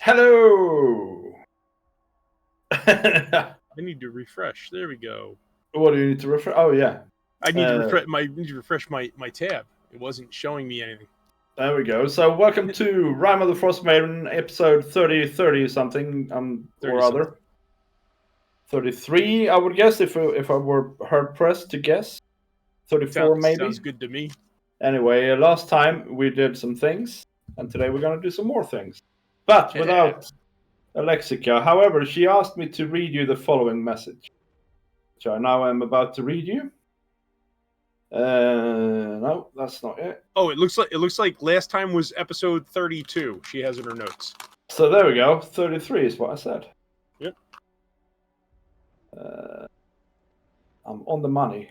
Hello! I need to refresh. There we go. What do you need to refresh? Oh, yeah. I need to refresh my tab. It wasn't showing me anything. There we go. So, welcome to Rime of the Frost Maiden, episode 30 something, or other. 33, I would guess, if I were hard pressed to guess. 34, maybe. Sounds good to me. Anyway, last time we did some things, and today we're going to do some more things. But without Alexica. However, she asked me to read you the following message, which I now am about to read you. No, that's not it. Oh, it looks like last time was episode 32. She has in her notes. So there we go. 33 is what I said. Yep. I'm on the money.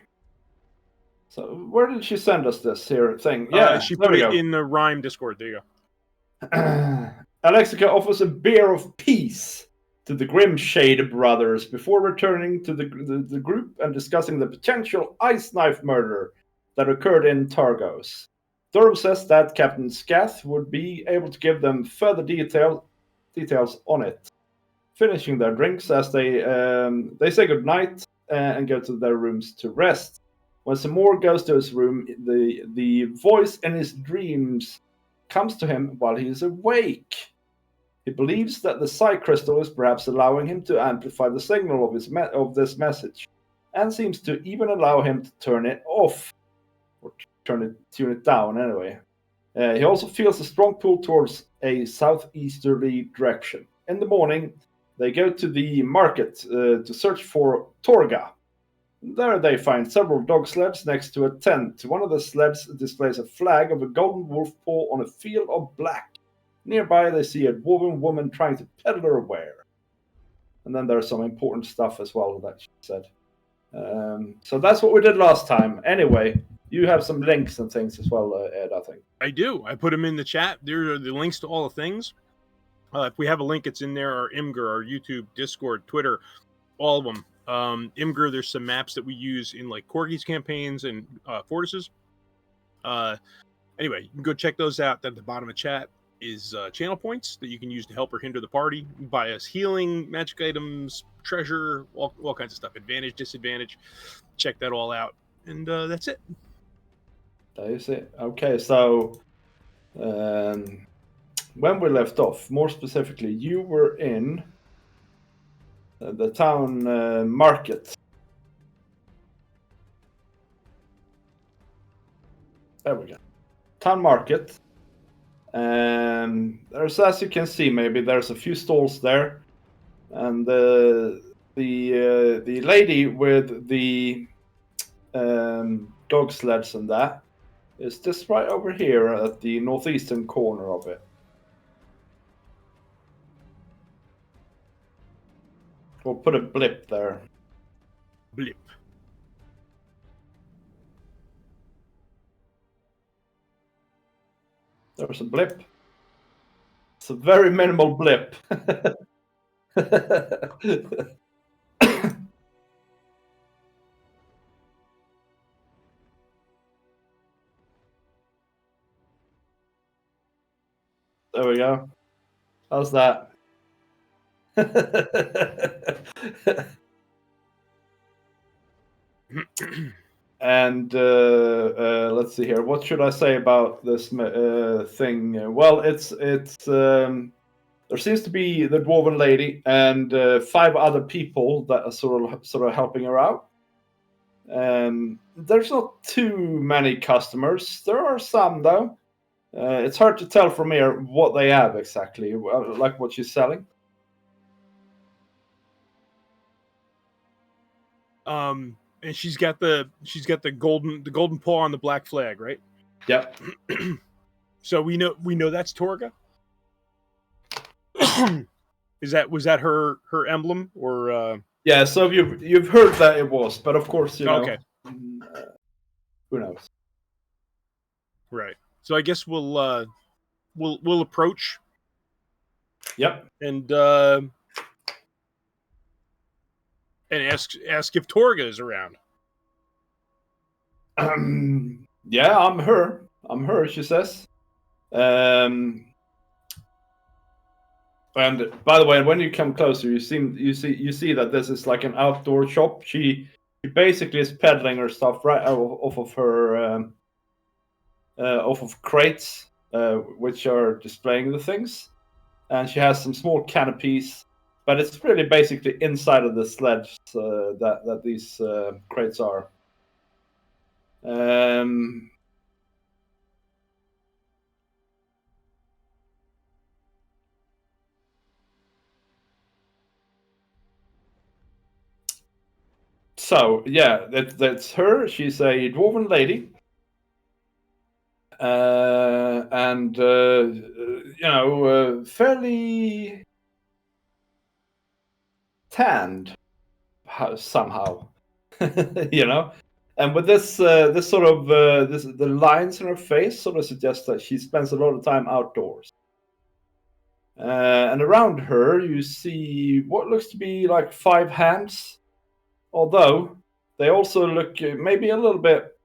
So where did she send us this here thing? Yeah, she put it in the Rime Discord. There you go. Alexica offers a beer of peace to the Grimshade brothers before returning to the group and discussing the potential ice knife murder that occurred in Targos. Durham says that Captain Scath would be able to give them further details on it. Finishing their drinks as they say goodnight and go to their rooms to rest. When Samor goes to his room, the voice in his dreams comes to him while he is awake. He believes that the Psy Crystal is perhaps allowing him to amplify the signal of this message, and seems to even allow him to turn it off, or tune it down anyway. He also feels a strong pull towards a southeasterly direction. In the morning, they go to the market to search for Torga. There they find several dog sleds next to a tent. One of the sleds displays a flag of a golden wolf paw on a field of black. Nearby, they see a dwarven woman trying to peddle her ware. And then there's some important stuff as well that she said. So that's what we did last time. Anyway, you have some links and things as well, Ed, I think. I do. I put them in the chat. There are the links to all the things. If we have a link, it's in there. Our Imgur, our YouTube, Discord, Twitter, all of them. Imgur, there's some maps that we use in like Corgi's campaigns and Fortis's. Anyway, you can go check those out. At the bottom of the chat is channel points that you can use to help or hinder the party. Buy us healing, magic items, treasure, all kinds of stuff. Advantage, disadvantage. Check that all out. And that's it. That is it. Okay, so when we left off, more specifically, you were in the town market. There we go. Town market. There's, as you can see, maybe there's a few stalls there, and the lady with the dog sleds and that is just right over here at the northeastern corner of it. We'll put a blip there. Blip. There's a blip. It's a very minimal blip. There we go. How's that? And let's see here. What should I say about this thing? Well, it's there seems to be the dwarven lady and 5 other people that are sort of helping her out. There's not too many customers. There are some though. It's hard to tell from here what they have exactly, like what she's selling. And she's got the golden paw on the black flag, right? Yep. So we know that's Torga. Was that her emblem or? Yeah. So you've heard that it was, but of course you know. Okay. Who knows? Right. So I guess we'll approach. Yep. And ask if Torga is around. Yeah, I'm her. She says. And by the way, when you come closer, you see that this is like an outdoor shop. She basically is peddling her stuff right off of her off of crates, which are displaying the things. And she has some small canopies, but it's really basically inside of the sledge that these crates are. So yeah, that's her. She's a dwarven lady, and fairly tanned somehow, you know. And with this sort of the lines in her face sort of suggest that she spends a lot of time outdoors. And around her, you see what looks to be like 5 hands, although they also look maybe a little bit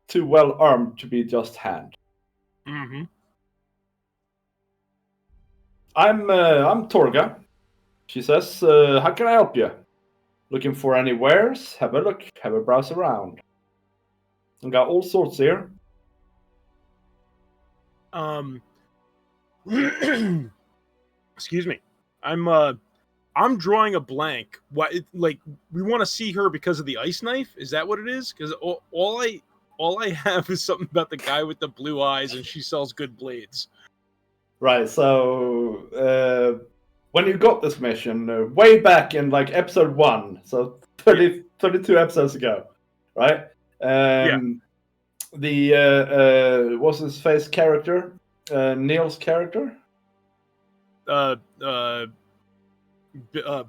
too well armed to be just hand. Mm-hmm. I'm Torga. She says, "How can I help you? Looking for any wares? Have a look. Have a browse around. I got all sorts here." Excuse me. I'm drawing a blank. What, like, we want to see her because of the ice knife? Is that what it is? Because all I have is something about the guy with the blue eyes, and she sells good blades. Right. So when you got this mission, way back in like episode 1, so 32 episodes ago, right? Yeah. The what's his face character? Neil's character?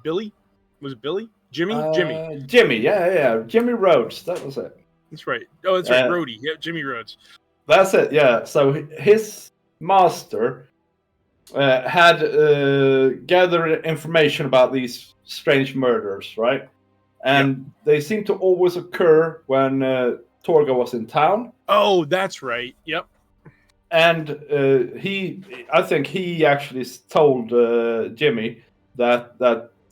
Billy? Was it Billy? Jimmy. Jimmy, yeah. Jimmy Rhodes, that was it. That's right. Oh, that's right. Rhodey. Yeah, Jimmy Rhodes. That's it, yeah. So his master had gathered information about these strange murders, right? And they seem to always occur when Torga was in town. Oh, that's right. Yep. And I think he actually told Jimmy that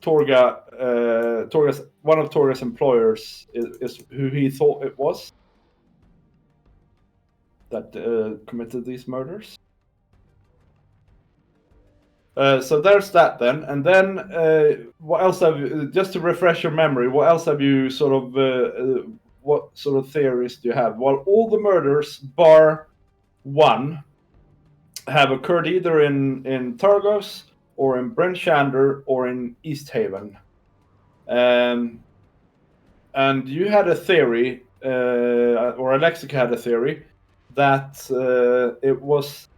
Torga's one of Torga's employers is who he thought it was that committed these murders. So there's that then, and then what else have you, just to refresh your memory? What else have you sort of what sort of theories do you have? Well, all the murders bar one have occurred either in Targos or in Bryn Shander or in East Haven. And you had a theory, or Alexica had a theory, that it was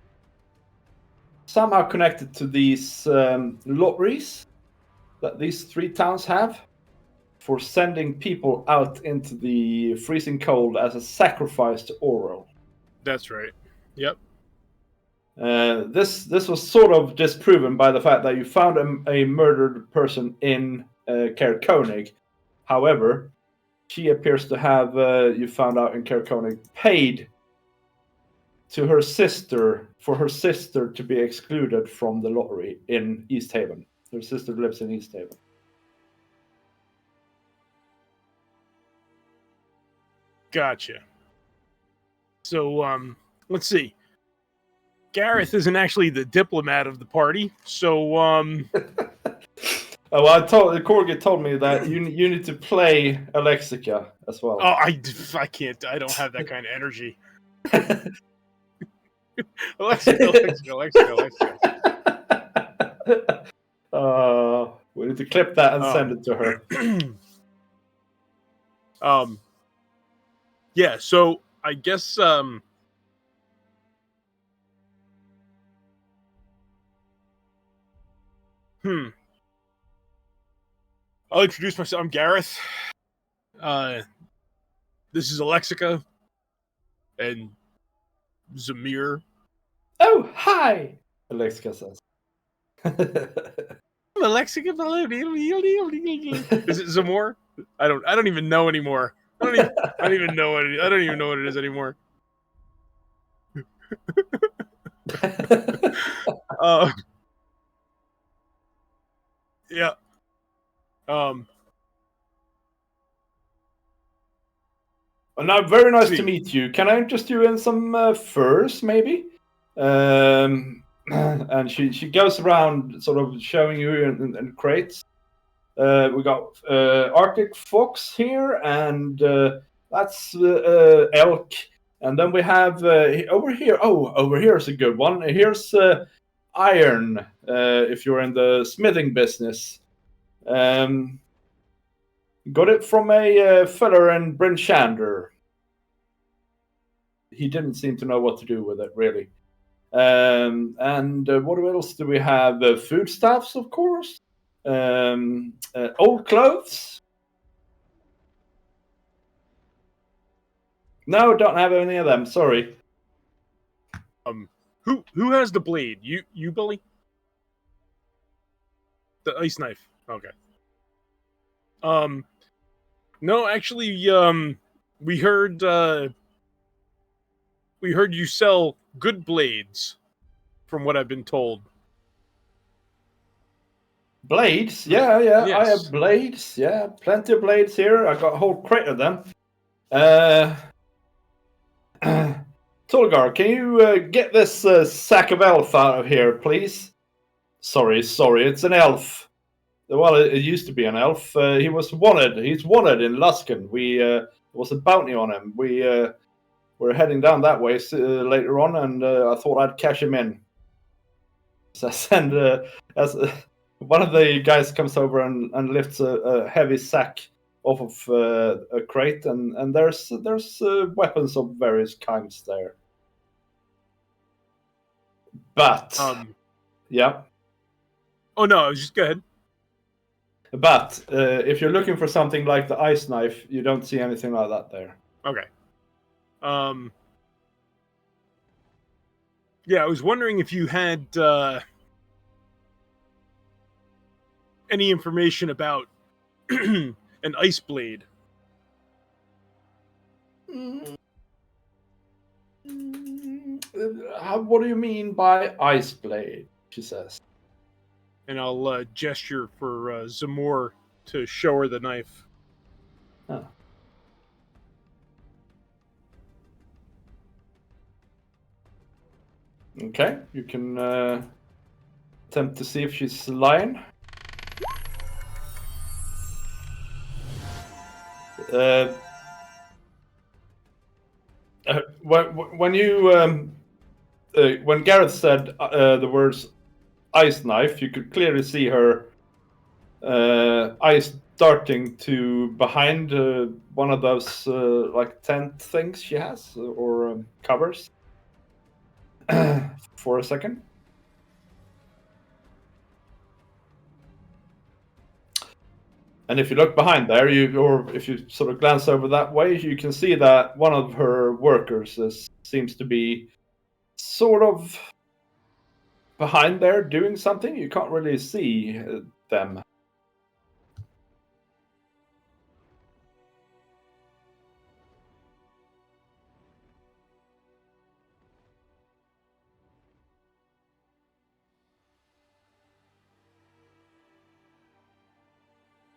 somehow connected to these lotteries that these 3 towns have for sending people out into the freezing cold as a sacrifice to Orwell. That's right. Yep. This was sort of disproven by the fact that you found a murdered person in Caer Konig. However, she appears to have, you found out in Caer Konig, paid to her sister for her sister to be excluded from the lottery in East Haven. Her sister lives in East Haven. Gotcha. So, let's see. Gareth isn't actually the diplomat of the party, so Oh, well, Corgi told me that you need to play Alexica as well. Oh, I can't. I don't have that kind of energy. Alexica. We need to clip that and send it to her. Yeah. So I guess I'll introduce myself. I'm Gareth. This is Alexica and Zamir. Oh, hi, Alexica says. Alexica. Is it Zamor? I don't even know anymore. I don't even know what it is anymore. Yeah. Well, now, very nice to See. meet you. Can I interest you in some furs, maybe? And she goes around, sort of showing you in crates. We got Arctic fox here, and that's elk. And then we have over here. Oh, over here is a good one. Here's iron. If you're in the smithing business, got it from a feller in Bryn Shander. He didn't seem to know what to do with it, really. And what else do we have? Foodstuffs, of course. Old clothes. No, don't have any of them. Sorry. Who has the blade? You, Billy? The ice knife. Okay. No, actually, we heard you sell good blades, from what I've been told. Blades? Yeah. I Yes. have blades. Yeah, plenty of blades here. I got a whole crate of them. Tulgar, can you get this sack of elf out of here, please? Sorry, it's an elf. Well, it used to be an elf. He was wanted. He's wanted in Luskan. There was a bounty on him. We're heading down that way later on, and I thought I'd cash him in. So I send as one of the guys comes over and lifts a heavy sack off of a crate, and there's weapons of various kinds there. But yeah. Oh no, just go ahead. But if you're looking for something like the ice knife, you don't see anything like that there. Okay. Yeah, I was wondering if you had any information about an ice blade. What do you mean by ice blade? She says. And I'll gesture for Zamor to show her the knife. Huh. Okay, you can attempt to see if she's lying. When Gareth said the words ice knife, you could clearly see her eyes darting to behind one of those like tent things she has or covers for a second. And if you look behind there, or if you sort of glance over that way, you can see that one of her workers seems to be sort of behind there doing something. You can't really see them.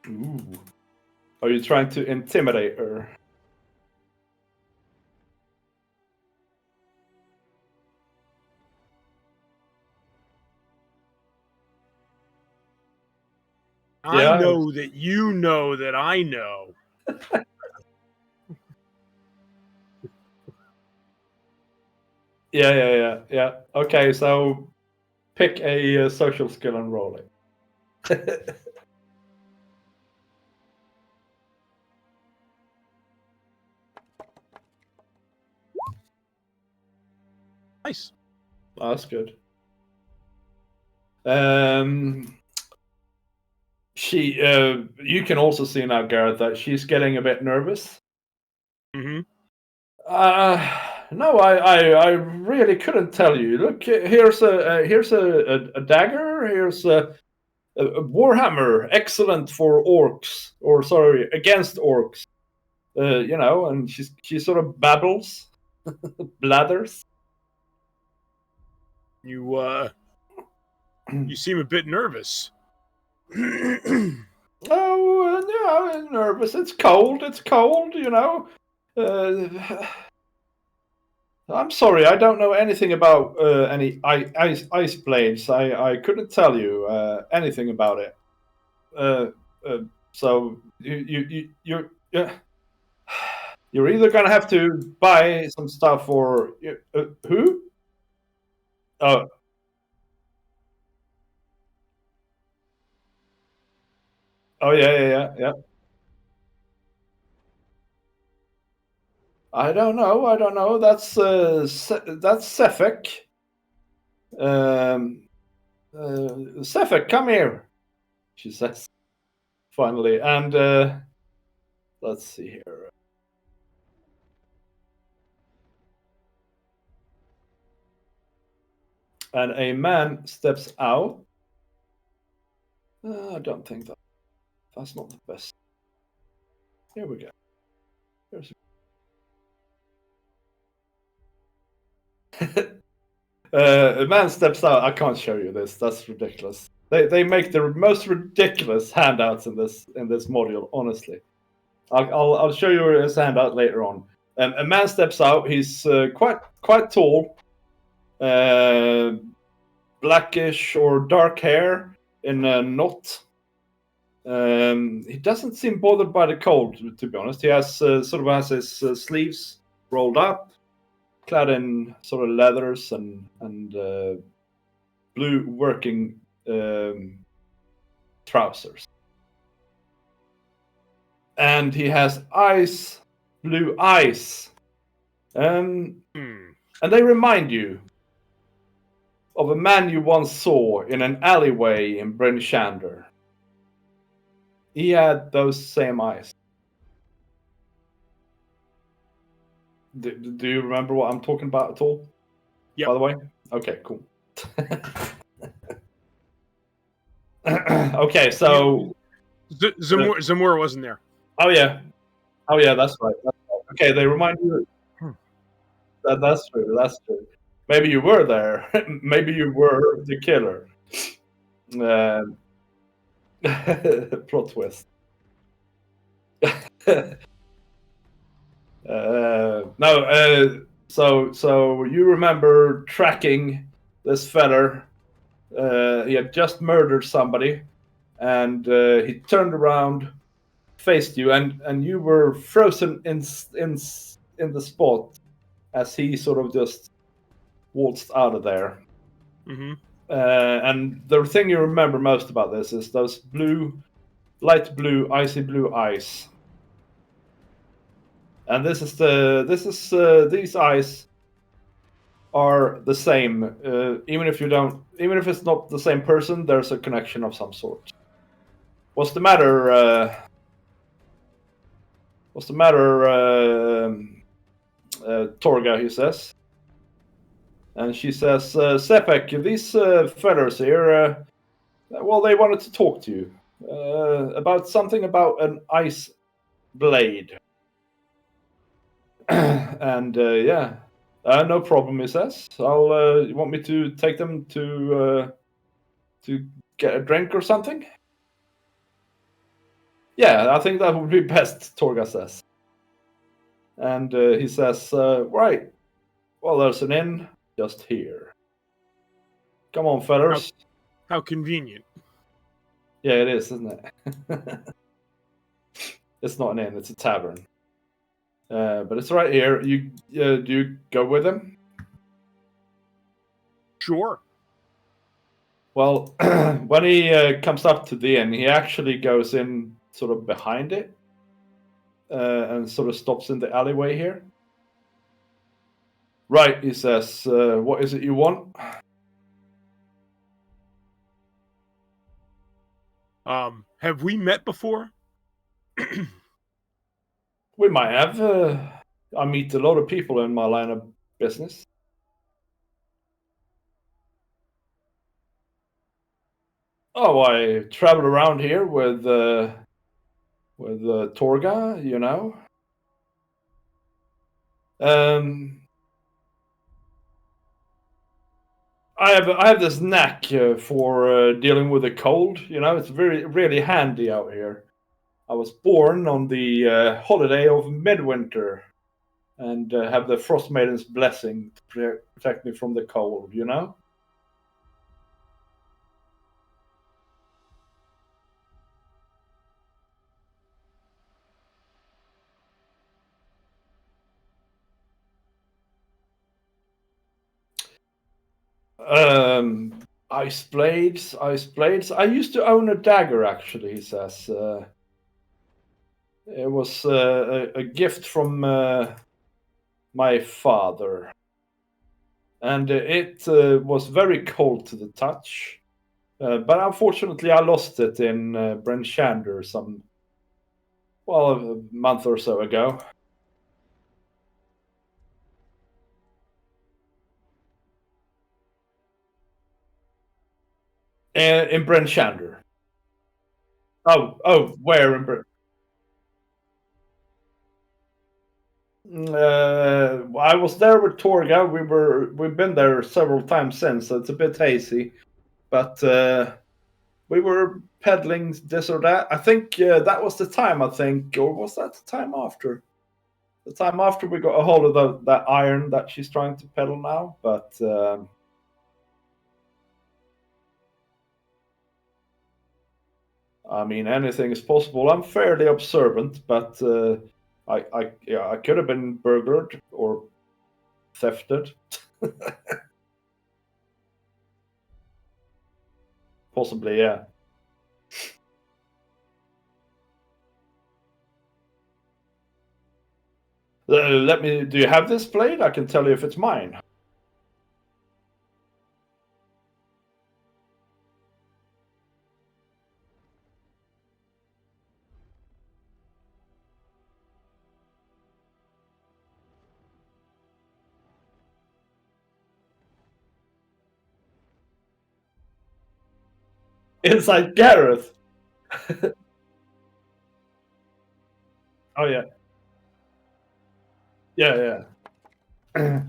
Ooh. Are you trying to intimidate her? I know that you know that I know. Yeah. Okay, so pick a social skill and roll it. Nice. Oh, that's good. You can also see now, Gareth, that she's getting a bit nervous. Mm-hmm. No, I really couldn't tell you. Look, here's a dagger. Here's a warhammer, excellent for orcs, or sorry, against orcs. And she sort of babbles, blathers. You seem a bit nervous. Oh, no, I'm nervous. It's cold. It's cold. You know. Uh, I'm sorry. I don't know anything about any ice blades. I couldn't tell you anything about it. Uh, so you're you're either gonna have to buy some stuff or who? Oh, oh yeah. I don't know. I don't know. That's Sefik. Um, Sefik, come here. She says finally, and let's see here. And a man steps out. I don't think that's not the best. Here we go. Here's a man steps out. I can't show you this. That's ridiculous. They make the most ridiculous handouts in this module. Honestly, I'll show you his handout later on. A man steps out. He's quite tall, blackish or dark hair in a knot. He doesn't seem bothered by the cold, to be honest. He has sort of has his sleeves rolled up, clad in sort of leathers and blue working trousers, and he has blue eyes, and they remind you of a man you once saw in an alleyway in Bryn Shander. He had those same eyes. Do you remember what I'm talking about at all? Yeah. By the way? Okay, cool. Okay, so Zamora wasn't there. Oh yeah, that's right. Okay, they remind you. That's true. That's true. Maybe you were there. Maybe you were the killer. Plot twist. No. So you remember tracking this feller? He had just murdered somebody, and he turned around, faced you, and you were frozen in the spot as he sort of just waltzed out of there. Mm-hmm. And the thing you remember most about this is those light blue, icy blue eyes. And these eyes are the same. Even if it's not the same person, there's a connection of some sort. What's the matter? Torga, he says. And she says, Sepek, these fellas here, well, they wanted to talk to you about something about an ice blade. And yeah, no problem, he says. You want me to take them to get a drink or something? Yeah, I think that would be best, Torga says. And he says, right, well, there's an inn just here. Come on, fellas. How convenient. Yeah, it is, isn't it? It's not an inn, it's a tavern. But it's right here. Do you go with him? Sure. Well, when he comes up to the inn, he actually goes in sort of behind it and sort of stops in the alleyway here. Right, he says, what is it you want? Have we met before? We might have. I meet a lot of people in my line of business. Oh, I travel around here with Torga, you know. I have this knack for dealing with a cold. You know, it's really handy out here. I was born on the holiday of midwinter, and have the Frost Maiden's blessing to protect me from the cold. You know. Ice blades, ice blades. I used to own a dagger, actually. He says it was a gift from my father, and it was very cold to the touch. But unfortunately, I lost it in Brent Shander a month or so ago. In Brent Shander. Oh, where in Brent? I was there with Torga. We've been there several times since, so it's a bit hazy. But we were peddling this or that. I think that was the time. I think, or was that the time after? The time after we got a hold of that iron that she's trying to peddle now. But I mean, anything is possible. I'm fairly observant, but I could have been burglared or thefted. Possibly, yeah. Let me. Do you have this blade? I can tell you if it's mine. Inside Gareth. Oh yeah, yeah, yeah.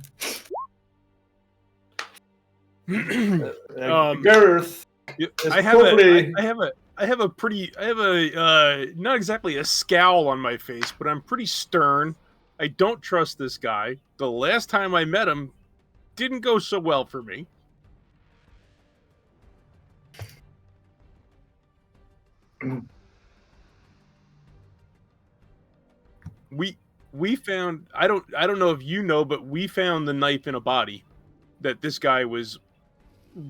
Gareth is I have probably. I have a pretty I have a not exactly a scowl on my face, but I'm pretty stern. I don't trust this guy. The last time I met him didn't go so well for me. We we found I don't know if you know, but we found the knife in a body that this guy was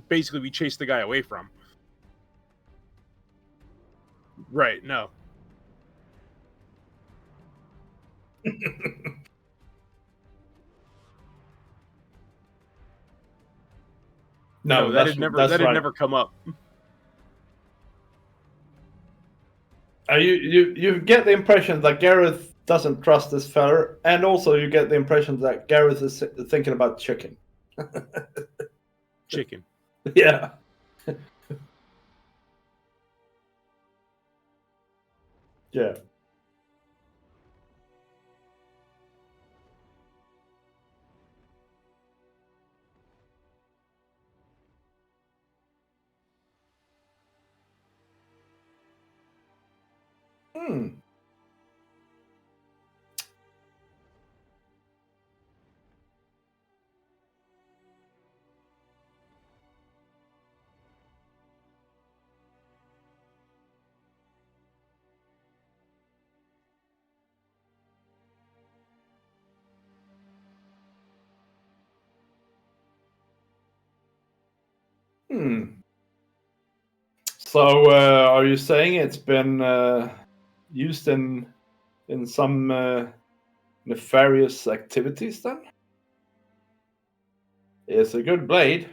basically we chased the guy away from. Right, no. No, No, that's that had right. never come up. You get the impression that Gareth doesn't trust this fella, and also you get the impression that Gareth is thinking about chicken. Chicken. Yeah. Yeah. Hmm. Hmm. So, are you saying it's been used in some nefarious activities? Then it's a good blade.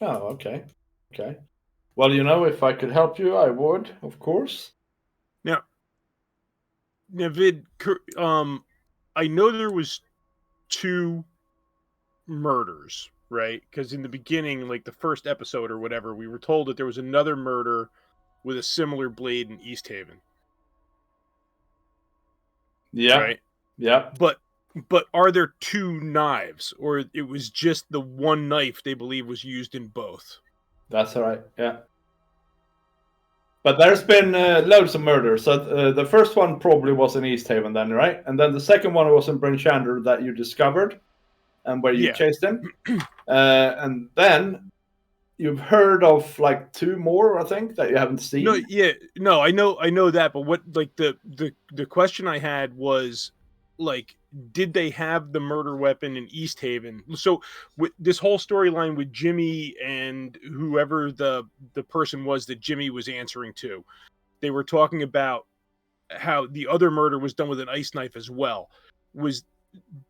Oh, okay, okay. Well, if I could help you, I would, of course. Now, Vid, I know there was two murders, right? Because in the beginning, like the first episode or whatever, we were told that there was another murder with a similar blade in East Haven. Yeah. Right. Yeah. But are there two knives, or it was just the one knife they believe was used in both? That's all right. Yeah. But there's been loads of murders. So the first one probably was in East Haven then, right? And then the second one was in Bryn Shander that you discovered and where you Yeah. chased him. And then you've heard of like 2 more, I think, that you haven't seen. No, yeah, no, I know that, but what, like, the question I had was, like, did they have the murder weapon in East Haven? So with this whole storyline with Jimmy and whoever the person was that Jimmy was answering to, they were talking about how the other murder was done with an ice knife as well.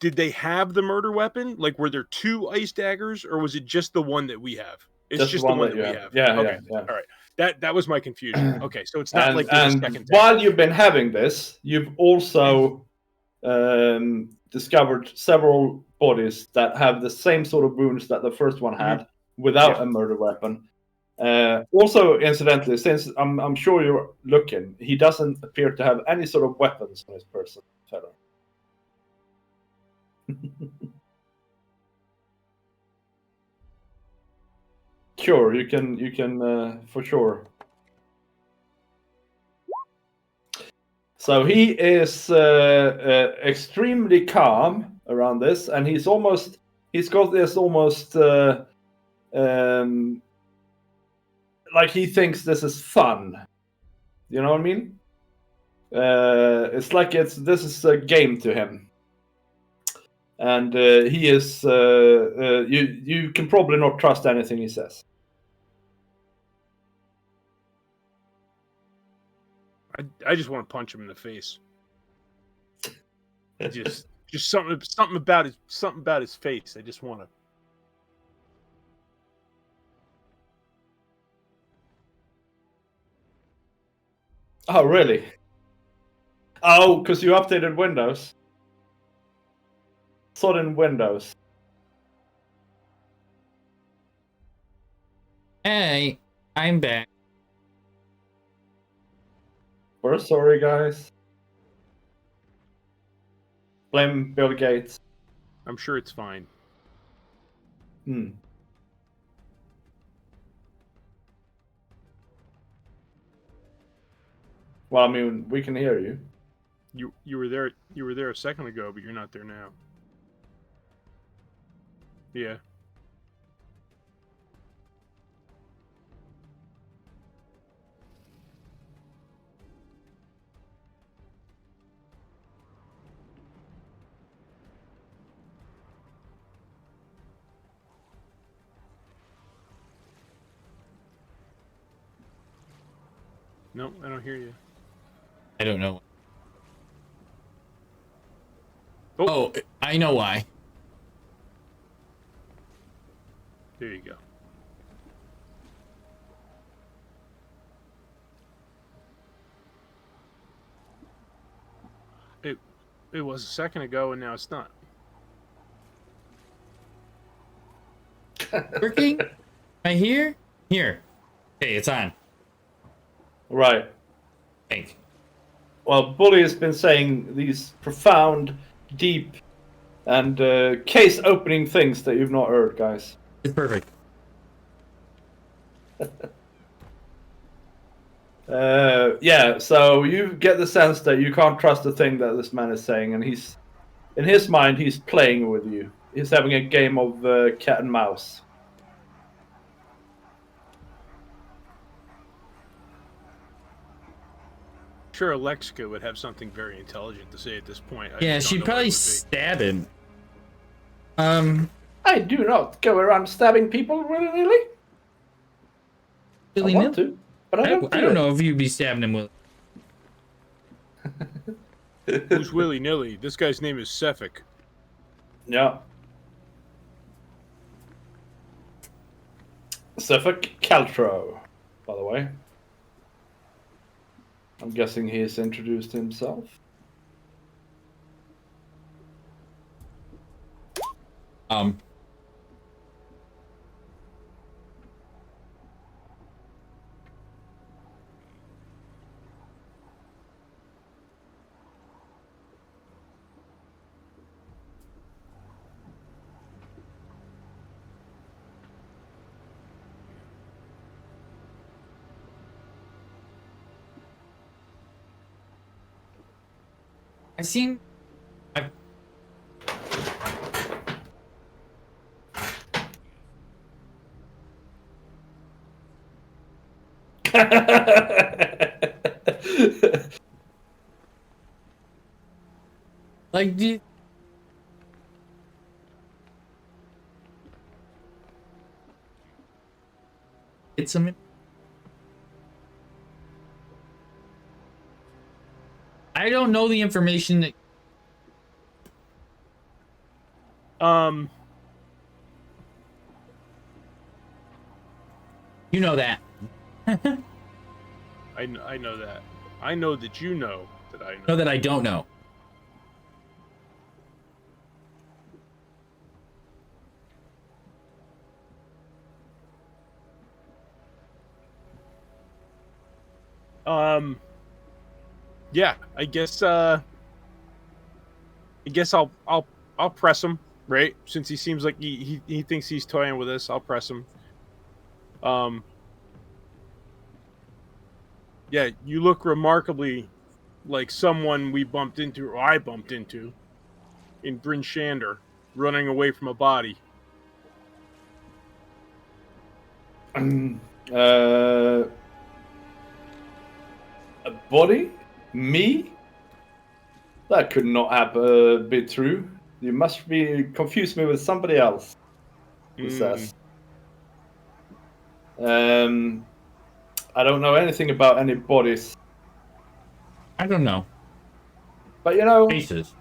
Did they have the murder weapon? Like, were there 2 ice daggers, or was it just the one that we have? It's just the one that we have. Yeah, Okay. yeah. All right. That was my confusion. Okay, so it's not And like there's a second while tag. you've been having this, you've also discovered several bodies that have the same sort of wounds that the first one had without a murder weapon. Also, incidentally, since I'm sure you're looking, he doesn't appear to have any sort of weapons on his person, fellow. Sure, you can for sure. So he is extremely calm around this, and he's got this almost like he thinks this is fun. You know what I mean? It's like this is a game to him, and he is. You can probably not trust anything he says. I just want to punch him in the face. Just something about his face. I just want to. Oh, really? Oh, because you updated Windows. Saw it in Windows. Hey, I'm back. We're sorry, guys. Blame Bill Gates. I'm sure it's fine. Well, I mean, we can hear you. You were there a second ago, but you're not there now. Yeah. No, I don't hear you. I don't know. Oh, I know why. There you go. It was a second ago, and now it's not. Working? Am I here? Here. Hey, it's on. Right. Thank. Well, Bully has been saying these profound, deep, and case-opening things that you've not heard, guys. It's perfect. Yeah, so you get the sense that you can't trust the thing that this man is saying, and he's, in his mind, he's playing with you. He's having a game of cat and mouse. Sure, Alexica would have something very intelligent to say at this point. Yeah, she'd probably stab him. I do not go around stabbing people willy-nilly. I want to, but I don't know if you'd be stabbing him with. Who's willy-nilly? This guy's name is Sefik. Yeah. Sefik Caltro, by the way. I'm guessing he has introduced himself. I seen. I like. It's some. I don't know the information that. You know that. I know that. I know that you know that I know. Know that I don't know. Yeah, I guess I'll press him, right? Since he seems like he thinks he's toying with us, I'll press him. Yeah, you look remarkably like someone we bumped into, or I bumped into, in Bryn Shander, running away from a body. A body? Me? That could not have be true. You must be confused me with somebody else. He says. I don't know anything about any bodies, I don't know. but you know. Faces.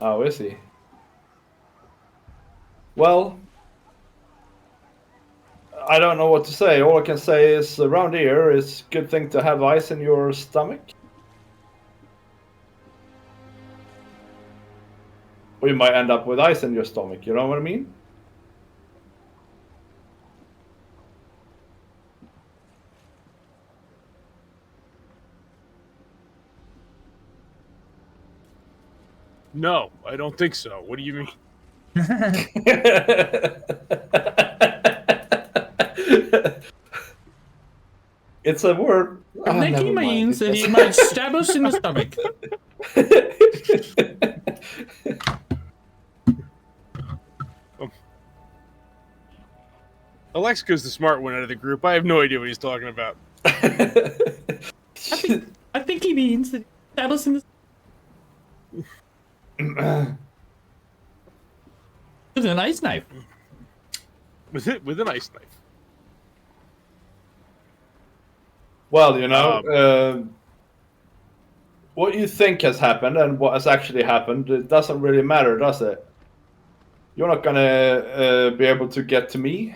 Oh, is he? Well, I don't know what to say. All I can say is around here, it's a good thing to have ice in your stomach. Or you might end up with ice in your stomach, you know what I mean? No, I don't think so. What do you mean? It's a word. I think he never mind. means that he might stab us in the stomach. Alexica's the smart one out of the group. I have no idea what he's talking about. I think he means that he stab us in the. With a nice knife. With a nice knife. Well, you know, what you think has happened and what has actually happened, it doesn't really matter, does it? You're not gonna be able to get to me,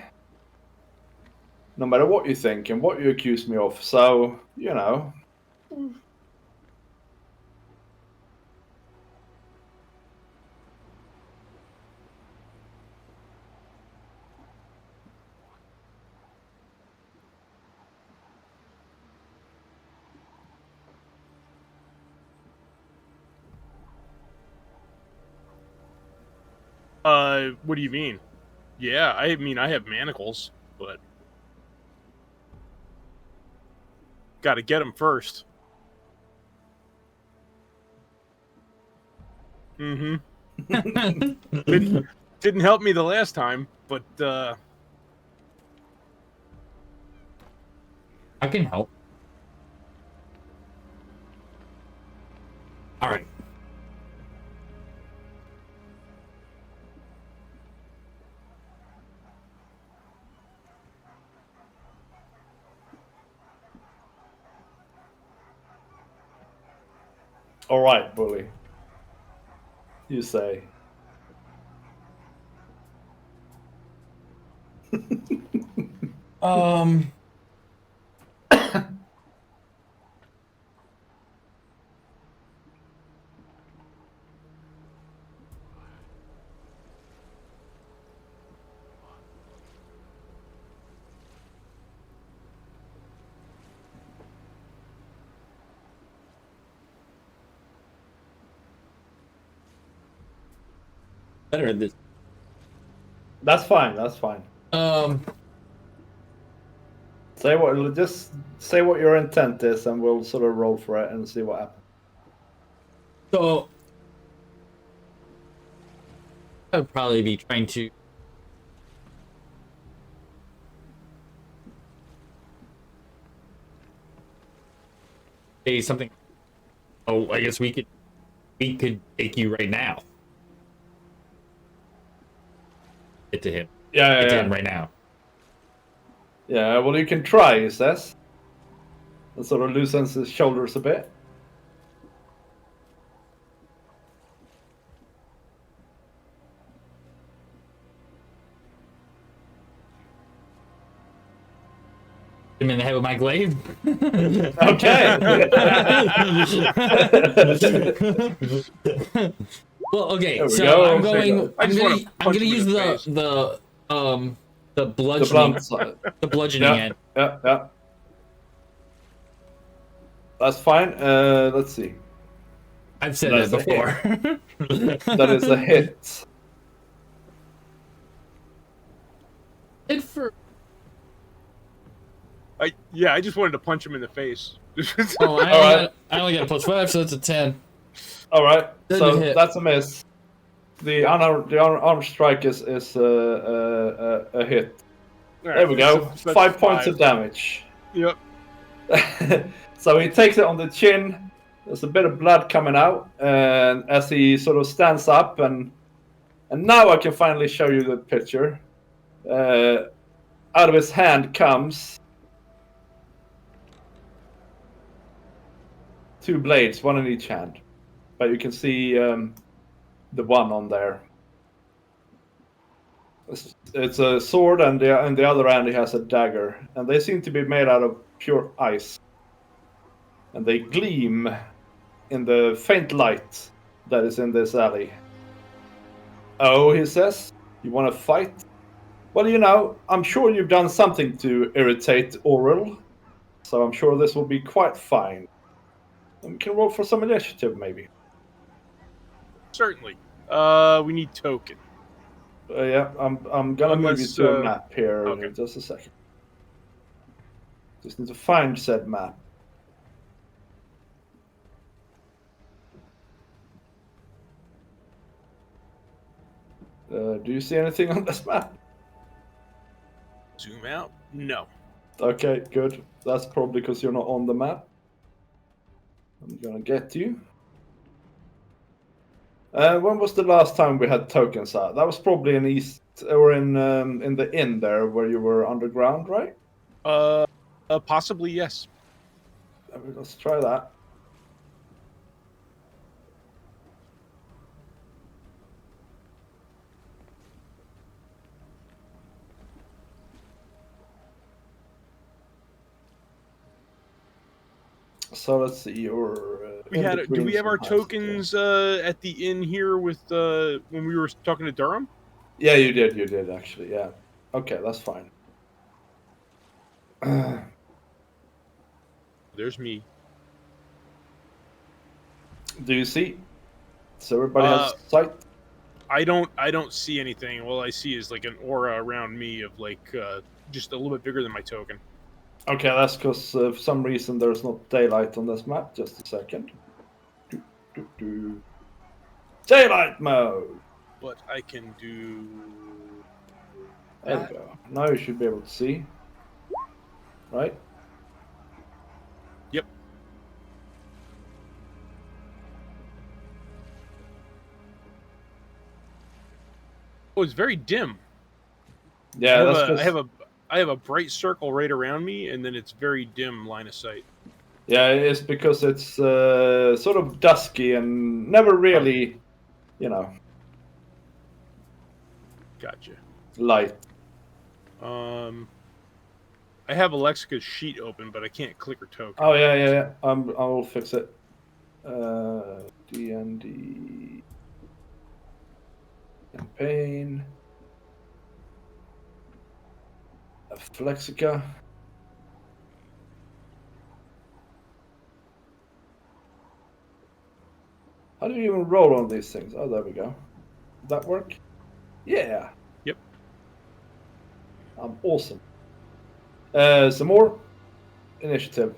no matter what you think and what you accuse me of. So, you know. What do you mean? Yeah, I mean, I have manacles, but gotta get them first. Mm-hmm. Didn't help me the last time, but I can help. All right. All right, bully. You say. Better at this. That's fine. That's fine. Just say what your intent is, and we'll sort of roll for it and see what happens. So I would probably be trying to say something. Oh, I guess we could take you right now. Get to him. Yeah, Get to him right now. Yeah, well, you can try, he says. And sort of loosens his shoulders a bit. Hit him in the head with my glaive. Okay. Well, okay, There we so go. I'm going. I I'm just gonna. wanna I'm punch gonna him in use the face. the The bludgeoning. blunt side. The bludgeoning end. Yeah. That's fine. Let's see. I've said That's that a before. That is a hit. Hit for. I just wanted to punch him in the face. Oh, Alright. I only got +5, so that's a 10. All right. Doesn't So hit. that's a miss. The arm strike is a hit. All There we go. that's 5 points of damage. Yep. So he takes it on the chin. There's a bit of blood coming out, and as he sort of stands up, and now I can finally show you the picture. Out of his hand comes 2 blades, one in each hand. But you can see the one on there. It's a sword, and the other hand he has a dagger, and they seem to be made out of pure ice, and they gleam in the faint light that is in this alley. Oh, he says, you want to fight? Well, you know, I'm sure you've done something to irritate Oral, so I'm sure this will be quite fine. And we can roll for some initiative, maybe. Certainly. We need token. Yeah, I'm gonna move you Unless, to a map here okay. in just a second. Just need to find said map. Do you see anything on this map? Zoom out. No. Okay, good. That's probably because you're not on the map. I'm gonna get you. When was the last time we had tokens out? That was probably in East or in the inn there where you were underground, right? Possibly yes. Let's try that. So let's see your. Do we have our tokens at the inn here with when we were talking to Durham? Yeah, you did actually. Yeah. Okay, that's fine. There's me. Do you see? So everybody has sight. I don't see anything. All I see is like an aura around me of like just a little bit bigger than my token. Okay, that's because for some reason there's not daylight on this map. Just a second. Daylight mode. But I can do. There we go. Now you should be able to see. Right? Yep. Oh, it's very dim. Yeah, I have a bright circle right around me, and then it's very dim line of sight. Yeah, it's because it's sort of dusky and never really, Gotcha. light. I have Alexica's sheet open, but I can't click her token. Oh yeah. I'll fix it. D&D campaign. Flexica. How do you even roll on these things? Oh, there we go. Did that work? Yeah. Yep. I'm awesome. Some more initiative.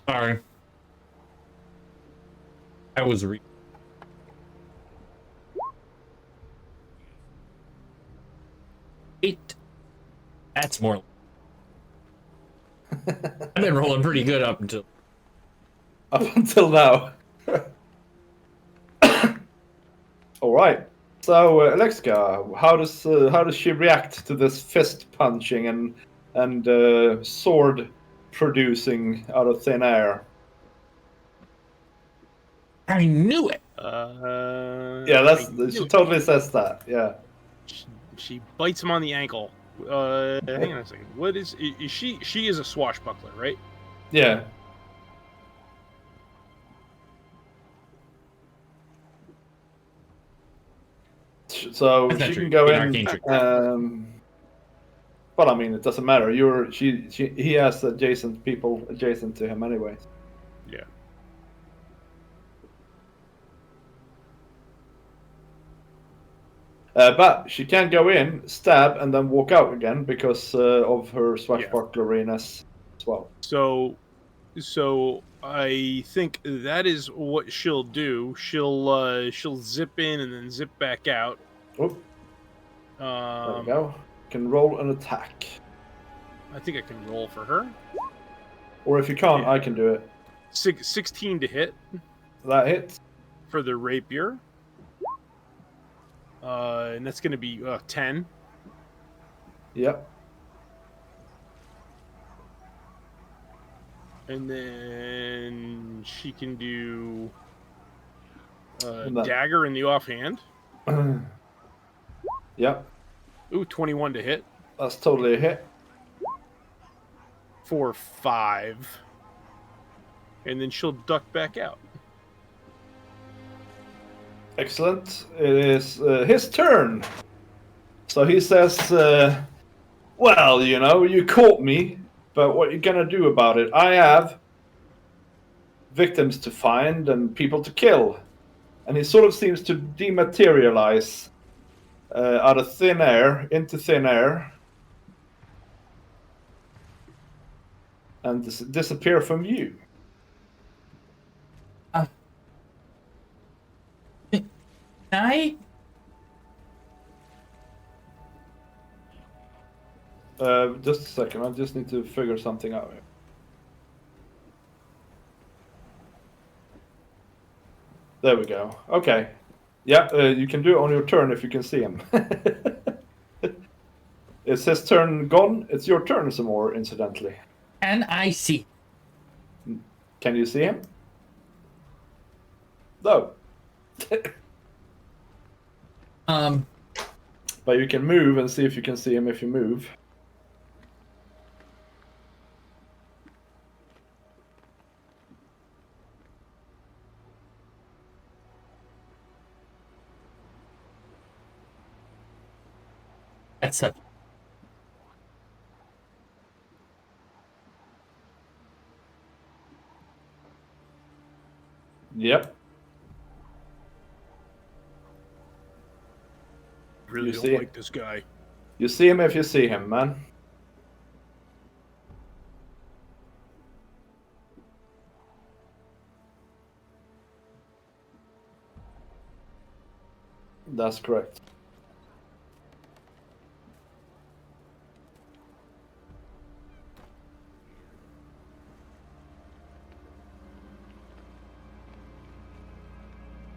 Sorry. I was 8. That's more. I've been rolling pretty good up until now. All right. So, Alexica, how does she react to this fist punching and sword producing out of thin air? I knew it. Yeah, she totally says that. Yeah. She bites him on the ankle. Hang on a second. What is she? She is a swashbuckler, right? Yeah. So That's not she true. can go An in. arcane trick. But I mean, it doesn't matter. He has adjacent people adjacent to him anyway. Yeah. But she can go in, stab, and then walk out again because of her swashbuckleriness as well. So I think that is what she'll do. She'll zip in and then zip back out. Oh, there we go. Can roll an attack. I think I can roll for her. Or if you can't, Yeah. I can do it. 16 to hit That hits. for the rapier. And that's going to be 10. Yep. And then she can do And that- dagger in the offhand. Yep. Ooh, 21 to hit That's totally a hit. for 5. And then she'll duck back out. Excellent. It is his turn. So he says, well, you caught me, but what are you going to do about it? I have victims to find and people to kill. And he sort of seems to dematerialize out of thin air into thin air and disappear from view. Night. Just a second, I just need to figure something out here. There we go. Okay. Yeah, you can do it on your turn if you can see him. Is his turn gone? It's your turn some more, incidentally. And I see. Can you see him? No. But you can move and see if you can see him if you move. That's a. Yep. Really You don't see like this guy. You see him if you see him, man. That's correct.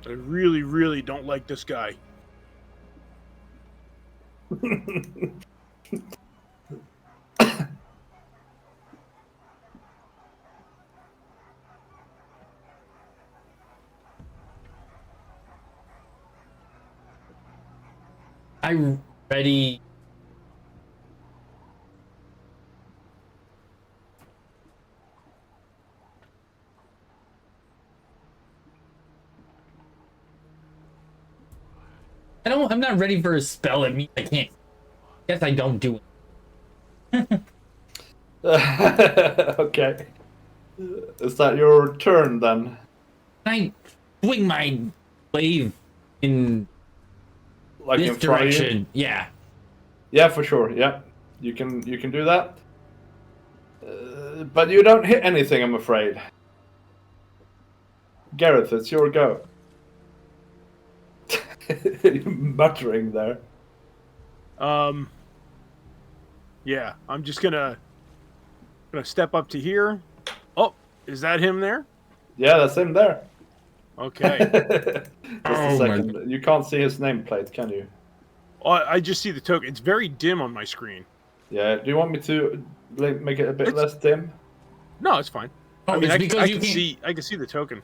I really, really don't like this guy. I ready. I'm not ready for a spell. It means I can't. Guess I don't do it. Okay. Is that your turn then? I swing my glaive in Like this in front of you? direction. Yeah. Yeah, for sure. Yeah. You can do that. But you don't hit anything, I'm afraid. Gareth, it's your go. Muttering there. Yeah, I'm just gonna step up to here. Oh, is that him there? Yeah, that's him there. Okay. Just a Oh my second. You can't see his nameplate, can you? Oh, I just see the token. It's very dim on my screen. Yeah. Do you want me to make it a bit less dim? No, it's fine. Oh, I mean, it's I because you can can't- see. I can see the token.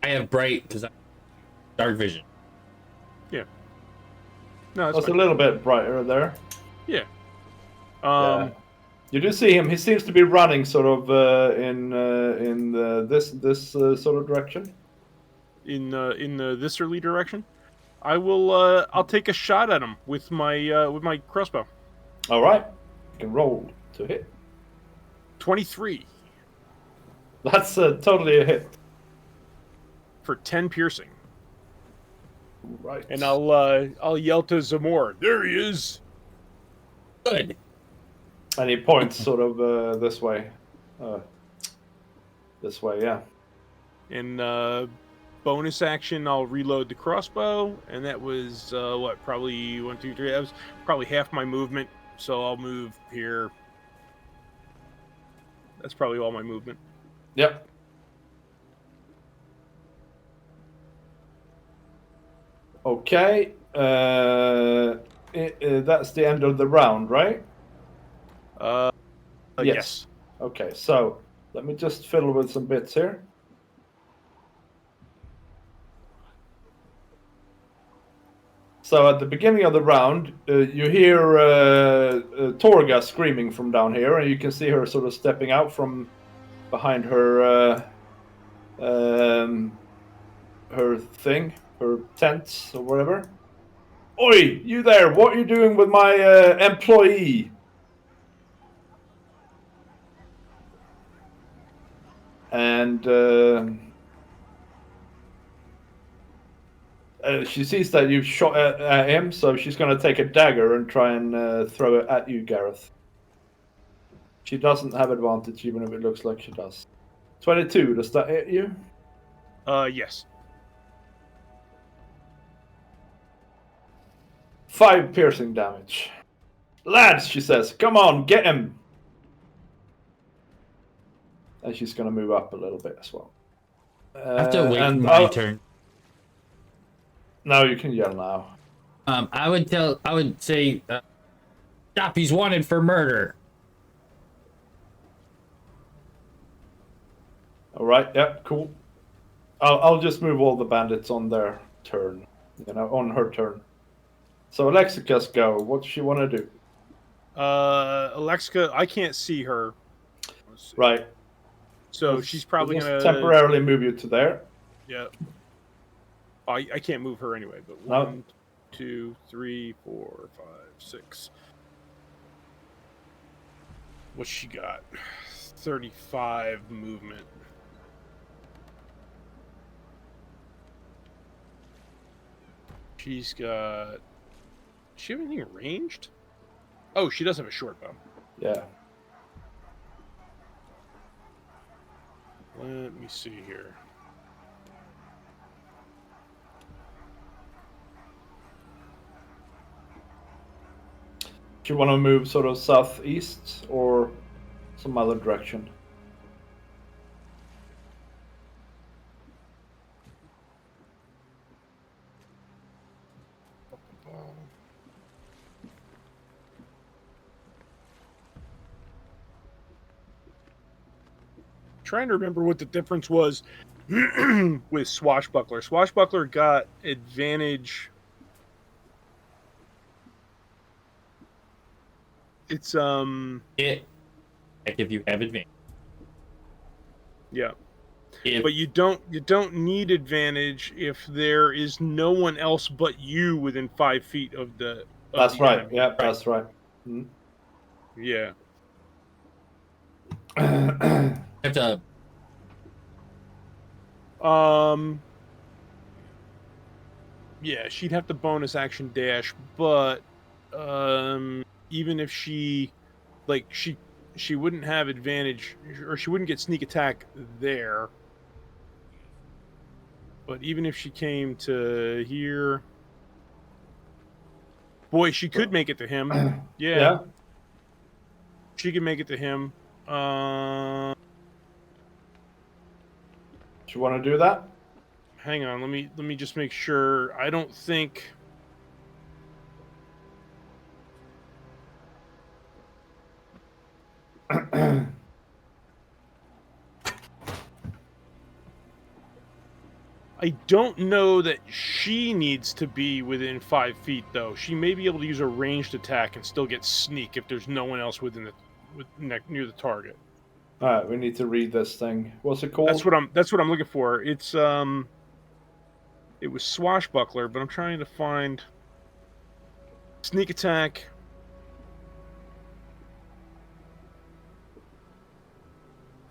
I have bright because I dark vision. Yeah. No, It's that's a fine. little bit brighter there. Yeah. Yeah. You do see him. He seems to be running sort of in this sort of direction. In the thisserly direction. I will. I'll take a shot at him with my crossbow. All right. You can roll to hit. 23 That's totally a hit. for 10 piercing. Right. And I'll yell to Zamor. There he is. Good. And he points sort of this way. This way, yeah. And bonus action, I'll reload the crossbow, and that was what, probably 1, 2, 3. That was probably half my movement. So I'll move here. That's probably all my movement. Yep. Okay. That's the end of the round, right? Yes. Okay, so let me just fiddle with some bits here. So at the beginning of the round, you hear Torga screaming from down here, and you can see her sort of stepping out from behind her her thing, her tents or whatever. Oi, you there! What are you doing with my employee? And she sees that you've shot at him, so she's going to take a dagger and try and throw it at you, Gareth. She doesn't have advantage, even if it looks like she does. 22, does that hit you? Yes. 5 piercing damage. Lads, she says, come on, get him! And she's going to move up a little bit as well. I have to wait for my turn. No, you can yell now. I would say, stop, he's wanted for murder. All right, yeah, cool. I'll just move all the bandits on their turn, on her turn. So Alexica's go. What does she want to do? Alexica, I can't see her. Right. So she's probably just gonna temporarily move you to there. Yeah. I can't move her anyway. But No. 1, 2, 3, 4, 5, 6. What's she got? 35 movement. She's got. Does she have anything ranged? Oh, she does have a short bow. Yeah. Let me see here. Do you want to move sort of southeast or some other direction? Trying to remember what the difference was with Swashbuckler. Swashbuckler got advantage. It's Like if you have advantage. yeah. If, But you don't need advantage if there is no one else but you within 5 feet of the. That's right. Enemy. Yeah, that's right. Yeah. have to. Yeah, she'd have to bonus action dash, but even if she she wouldn't have advantage, or she wouldn't get sneak attack there. But even if she came to here, boy, she could make it to him. Yeah, Yeah. she could make it to him. Uh, Do you want to do that? Hang on, let me just make sure. I don't think. I don't know that she needs to be within 5 feet, though. She may be able to use a ranged attack and still get sneak if there's no one else within near the target. All right, we need to read this thing. What's it called? That's what I'm looking for. It's it was swashbuckler, but I'm trying to find sneak attack.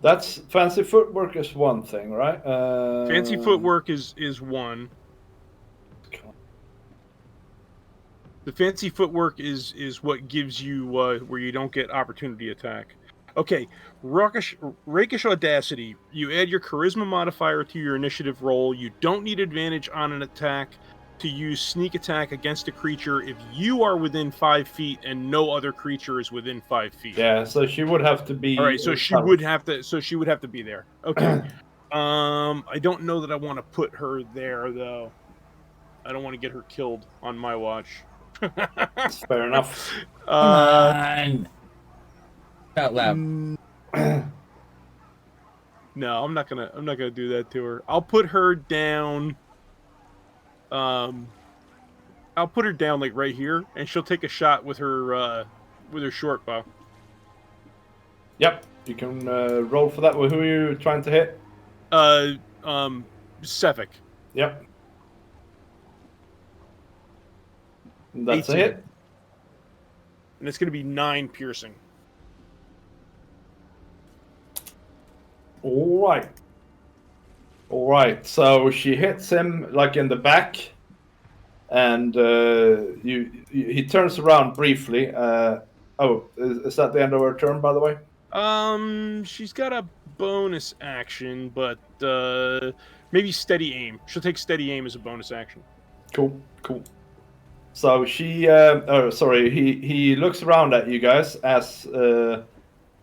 That's fancy footwork is one thing, right? Fancy footwork is one. The fancy footwork is what gives you where you don't get opportunity attack. Okay, rakish audacity. You add your charisma modifier to your initiative roll. You don't need advantage on an attack to use sneak attack against a creature if you are within 5 feet and no other creature is within 5 feet. Yeah, so she would have to be. All right, so she would have to. So she would have to be there. Okay. I don't know that I want to put her there though. I don't want to get her killed on my watch. That's fair enough. Come on. Out loud. No, I'm not gonna do that to her. I'll put her down. I'll put her down like right here, and she'll take a shot with her short bow. Yep, you can roll for that. Who are you trying to hit? Sevik. Yep. That's 18. a hit. And it's gonna be 9 piercing. All right. All right. So she hits him like in the back, and he turns around briefly. Is that the end of her turn, by the way? She's got a bonus action, but maybe steady aim. She'll take steady aim as a bonus action. Cool. So he looks around at you guys as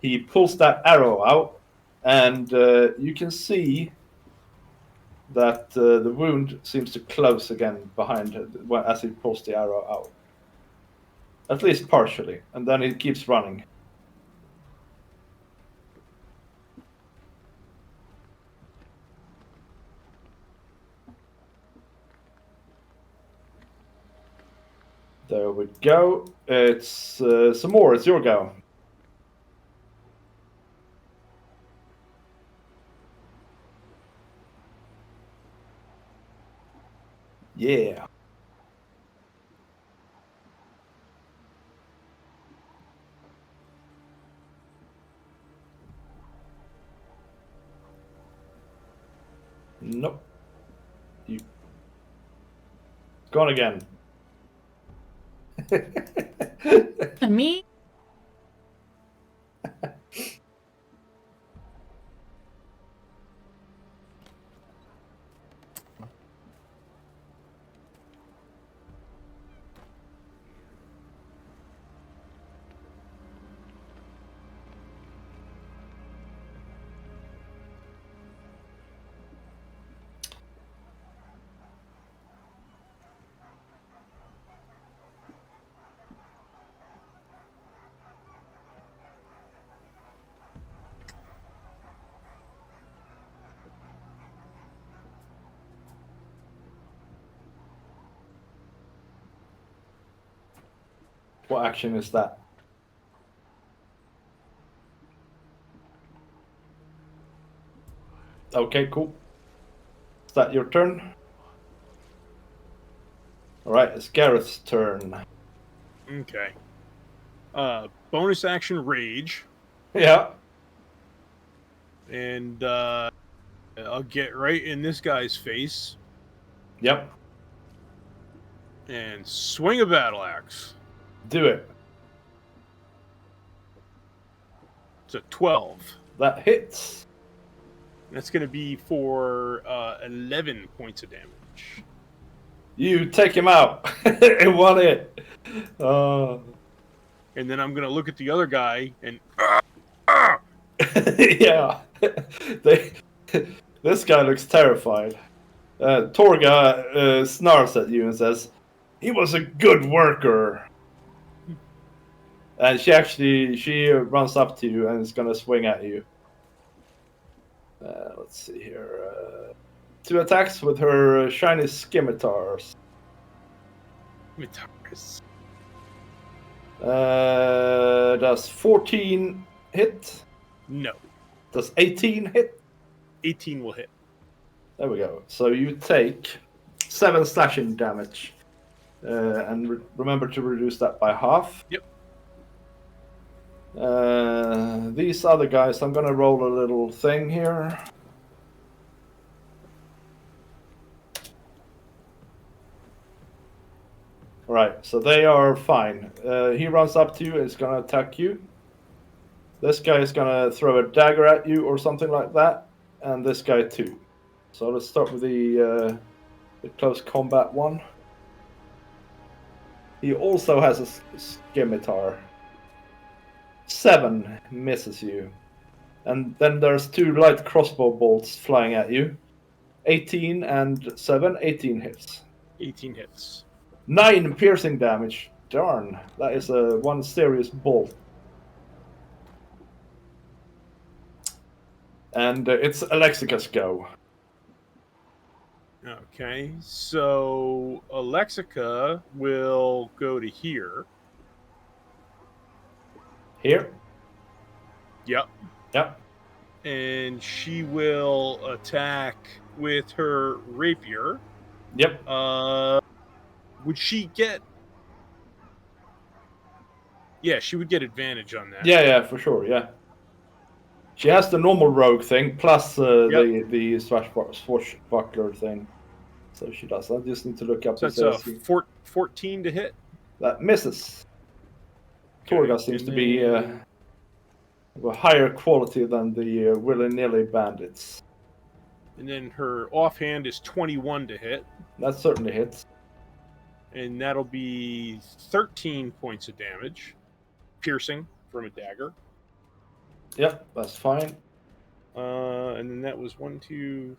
he pulls that arrow out, and you can see that the wound seems to close again behind her as he pulls the arrow out. At least partially, and then he keeps running. There we go. It's some more. It's your go. Yeah. Nope. You. Gone again. Me? What action is that? Okay, cool. Is that your turn? Alright, it's Gareth's turn. Okay. Bonus action rage. Yeah. And I'll get right in this guy's face. Yep. And swing a battle axe. Do it. It's a 12. That hits. That's going to be for 11 points of damage. You take him out in one hit. And then I'm going to look at the other guy and... Yeah. This guy looks terrified. Torga snarls at you and says, "He was a good worker." And she runs up to you and is gonna swing at you. Let's see here. 2 attacks with her shiny scimitars. Does 14 hit? No. Does 18 hit? 18 will hit. There we go. So you take 7 slashing damage. And remember to reduce that by half. Yep. These other guys, I'm gonna roll a little thing here. Right, so they are fine. He runs up to you and is gonna attack you. This guy is gonna throw a dagger at you or something like that, and this guy too. So let's start with the close combat one. He also has a scimitar. 7 misses you. And then there's 2 light crossbow bolts flying at you. 18 and 7, 18 hits. 18 hits. 9 piercing damage. Darn, that is one serious bolt. And it's Alexica's go. Okay, so Alexica will go to here. Here? Yep. Yep. And she will attack with her rapier. Yep. Would she get... Yeah, she would get advantage on that. Yeah, for sure, yeah. She has the normal rogue thing, plus the swashbuckler thing. So she does. I just need to look up. So that's a 14 to hit? That misses. Torga seems to be of a higher quality than the willy-nilly bandits. And then her offhand is 21 to hit. That certainly hits. And that'll be 13 points of damage. Piercing from a dagger. Yep, that's fine. And then that was 1, 2,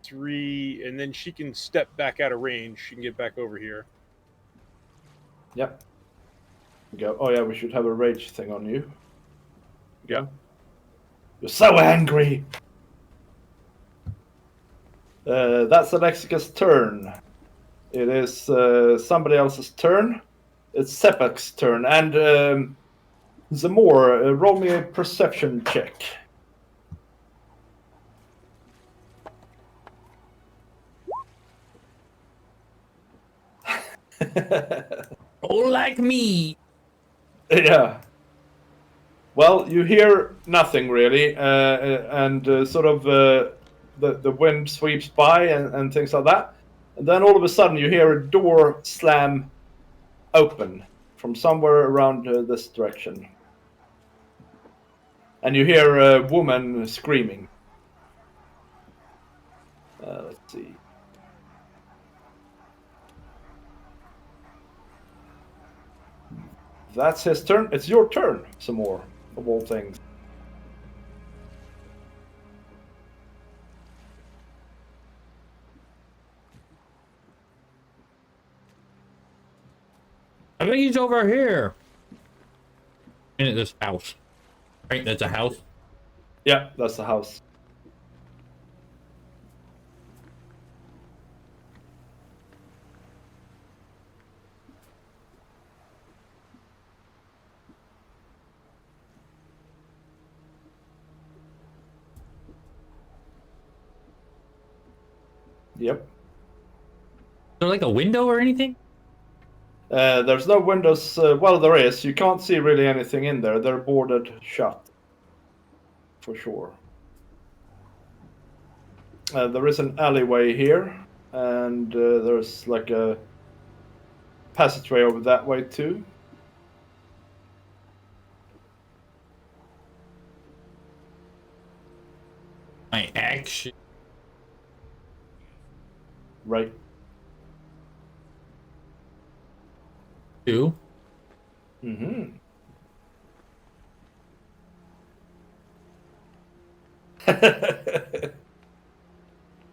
3. And then she can step back out of range. She can get back over here. Yep. Go. Oh yeah, we should have a rage thing on you. Yeah. You're so angry! That's Alexica's turn. It is somebody else's turn. It's Sepak's turn. And Zamor, roll me a perception check. Oh, like me. Yeah. Well, you hear nothing really, and sort of the wind sweeps by and things like that. And then all of a sudden you hear a door slam open from somewhere around this direction. And you hear a woman screaming. Let's see. That's his turn. It's your turn, some more, of all things. I think he's over here. In this house. Right, that's a house. Yeah, that's the house. Yep. Is there like a window or anything? There's no windows. Well, there is. You can't see really anything in there. They're boarded shut. For sure. There is an alleyway here. And there's like a passageway over that way too. My action. Right. 2. Mm-hmm.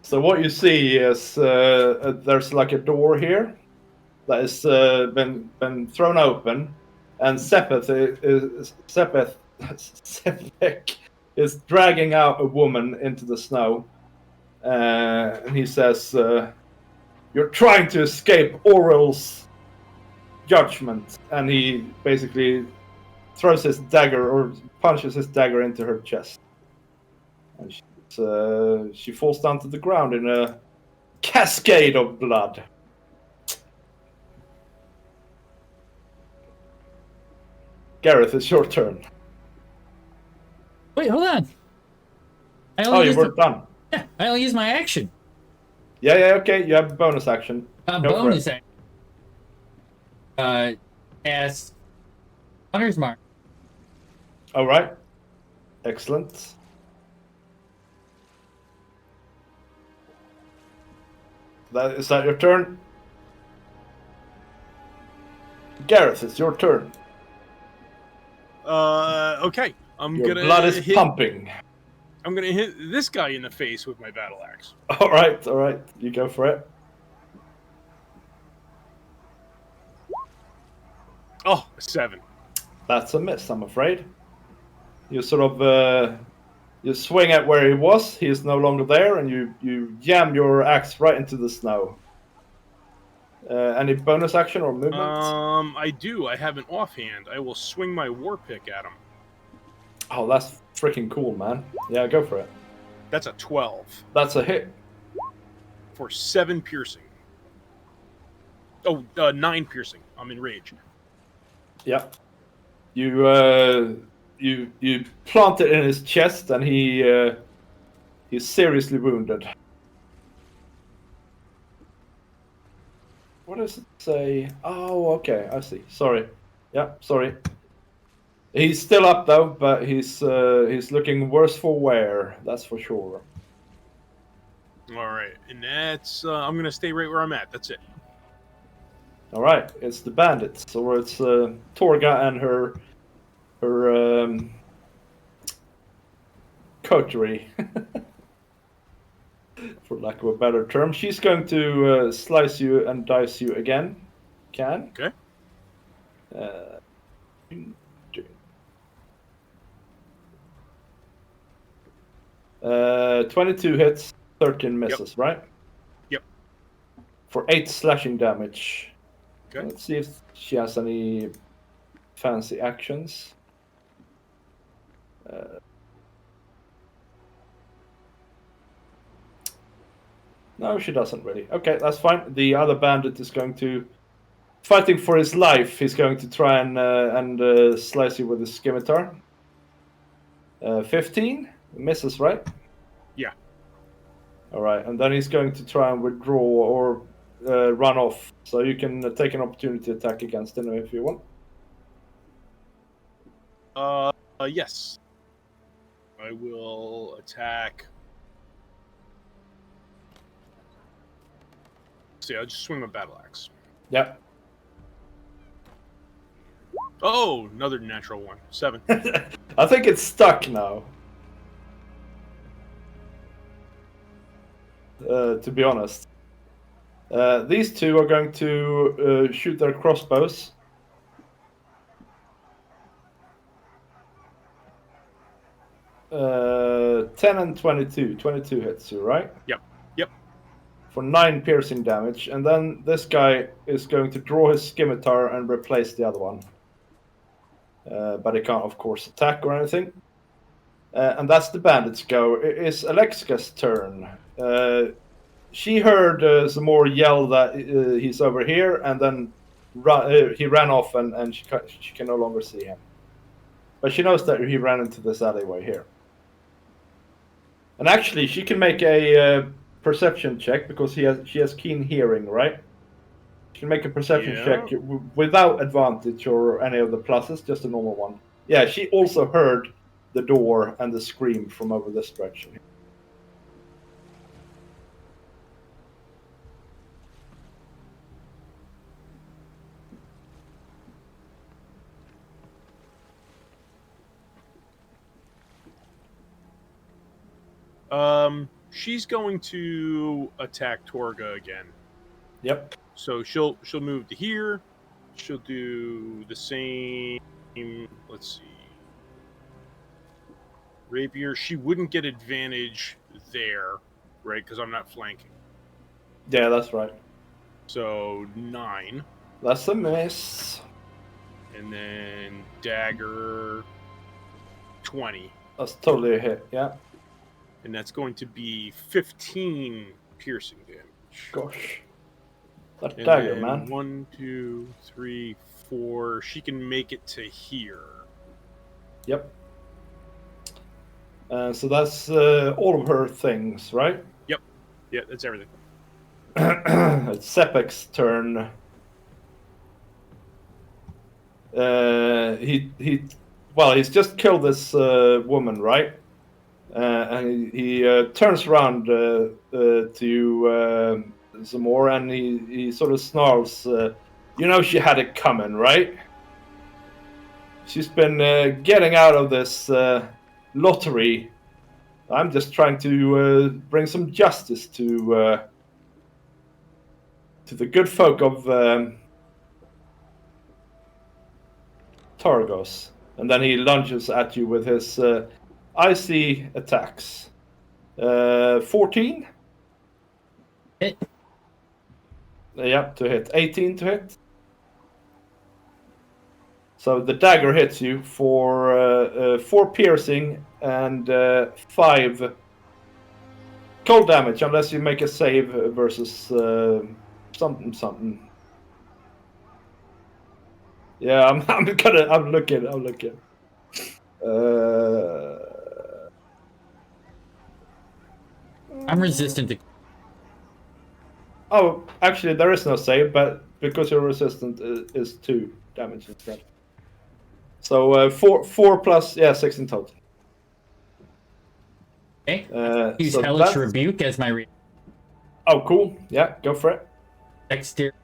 So what you see is there's like a door here that has been thrown open, and Sepeth is dragging out a woman into the snow, and he says, "You're trying to escape Orwell's judgment," and he basically throws his dagger or punches his dagger into her chest, and she falls down to the ground in a cascade of blood. Gareth, it's your turn. Wait, hold on. Oh, you weren't done. Yeah, I only use my action. Yeah, okay. You have a bonus action. Bonus action. As Hunter's Mark. All right. Excellent. Is that your turn? Gareth, it's your turn. Okay. Your blood is pumping. I'm gonna hit this guy in the face with my battle axe. All right. You go for it. Oh, 7. That's a miss, I'm afraid. You sort of you swing at where he was. He is no longer there, and you jam your axe right into the snow. Any bonus action or movement? I do. I have an offhand. I will swing my war pick at him. Oh, that's freaking cool, man. Yeah, go for it. That's a 12. That's a hit. For 7 piercing. Oh, 9 piercing. I'm in rage. Yeah. You plant it in his chest, and he's seriously wounded. What does it say? Oh, okay, I see. Sorry. Yeah, sorry. He's still up though, but he's looking worse for wear. That's for sure. All right, and that's I'm gonna stay right where I'm at. That's it. All right, it's the bandits, or it's Torga and her coterie, for lack of a better term. She's going to slice you and dice you again. Can. Okay. 22 hits, 13 misses, right? Yep. For 8 slashing damage. Okay. Let's see if she has any fancy actions. No, she doesn't really. Okay, that's fine. The other bandit is going to, fighting for his life, he's going to try and slice you with his scimitar. 15 misses, right? Yeah. All right, and then he's going to try and withdraw or run off. So you can take an opportunity attack against him if you want. Yes. I will attack. See, I'll just swing my battle axe. Yep. Oh, another natural one. 7. I think it's stuck now. To be honest. These two are going to shoot their crossbows. Uh, 10 and 22. 22 hits you, right? Yep. For 9 piercing damage. And then this guy is going to draw his scimitar and replace the other one. But he can't, of course, attack or anything. And that's the bandits go. It is Alexika's turn. She heard some more yell that he's over here, and then he ran off, and she can no longer see him. But she knows that he ran into this alleyway here. And actually, she can make a perception check because she has keen hearing, right? You can make a perception Yeah. check without advantage or any of the pluses, just a normal one. Yeah, she also heard the door and the scream from over this direction. She's going to attack Torga again. Yep. So she'll move to here. She'll do the same. Let's see. Rapier. She wouldn't get advantage there, right? Because I'm not flanking. Yeah, that's right. So 9. That's a miss. And then dagger 20. That's totally a hit, yeah. And that's going to be 15 piercing damage. Gosh. That And dagger, then man. 1, 2, 3, 4. She can make it to here. Yep. So that's all of her things, right? Yep. Yeah, that's everything. It's Sepek's turn. He's just killed this woman, right? And he turns around to some more, and he sort of snarls, "You know she had it coming, right? She's been getting out of this lottery. I'm just trying to bring some justice to the good folk of Targos." And then he lunges at you with his icy attacks. 14? Hit. Yep, to hit. 18 to hit. So the dagger hits you for 4 piercing and 5 cold damage, unless you make a save versus something. Yeah, I'm looking. I'm resistant to. Oh, actually, there is no save, but because you're resistant, is 2 damage instead. So 4 plus 6 in total. Okay. Use so Hellish that's- Rebuke as my Oh, cool. Yeah, go for it. dexterity.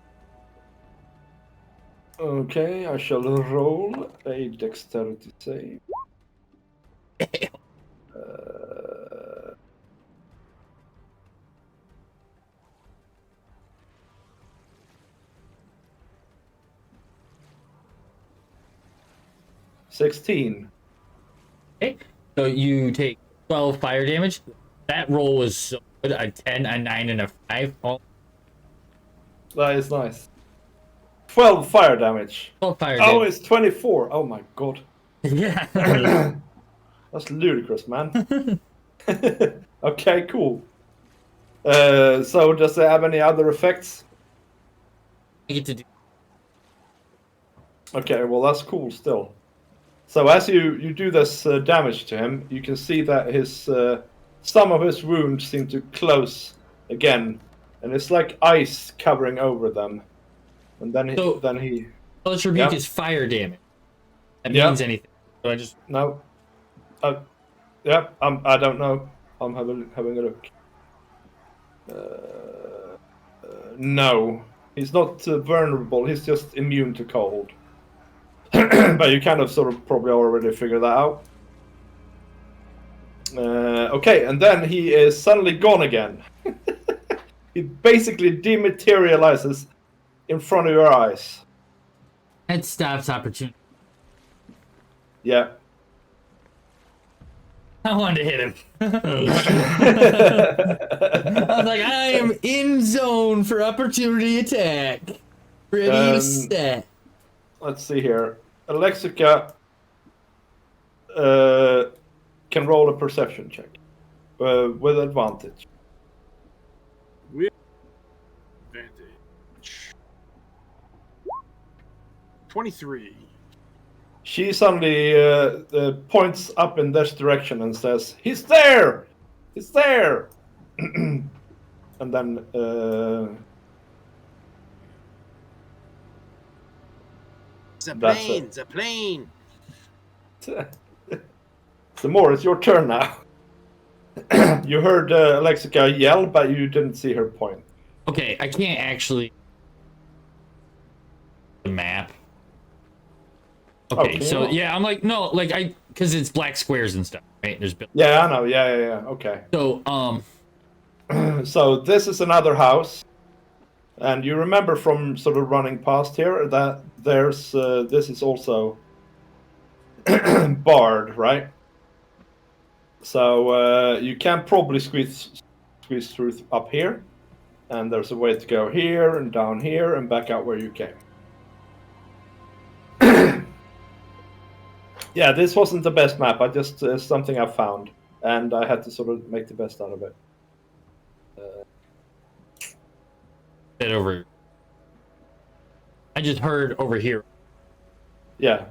Okay, I shall roll a dexterity save. 16. Okay. So you take 12 fire damage. That roll was so good. A 10, a 9, and a 5. All That is nice. 12 fire damage. 12 fire Oh, damage. it's 24. Oh my god. Yeah. That's ludicrous, man. Okay, cool. So does it have any other effects? I get to do. Okay, well that's cool still. So as you do this damage to him, you can see that his some of his wounds seem to close again, and it's like ice covering over them. And then he Hellish Rebuke Yeah. is fire damage. That Yeah. means anything. So I just. no, yeah, I don't know. I'm having a look. No, he's not vulnerable. He's just immune to cold. But you kind of sort of probably already figured that out. Okay, and then he is suddenly gone again. He basically dematerializes in front of your eyes. That stops opportunity. Yeah. I wanted to hit him. I was like, I am in zone for opportunity attack. Ready, set. Let's see here. Alexica can roll a perception check with advantage. With advantage. 23. She suddenly points up in this direction and says, "He's there! He's there!" And then The That's plane, it. the plane. So more, it's your turn now. You heard Alexica yell, but you didn't see her point. Okay, I can't actually the map. Okay, can you so not? yeah, I'm like no, like because it's black squares and stuff, right? There's Yeah, I know. Yeah. Okay. so So this is another house, and you remember from sort of running past here that there's this is also barred, right? So you can probably squeeze through up here, and there's a way to go here and down here and back out where you came. Yeah, this wasn't the best map. I just something I found, and I had to sort of make the best out of it. that over. I just heard over here. Yeah.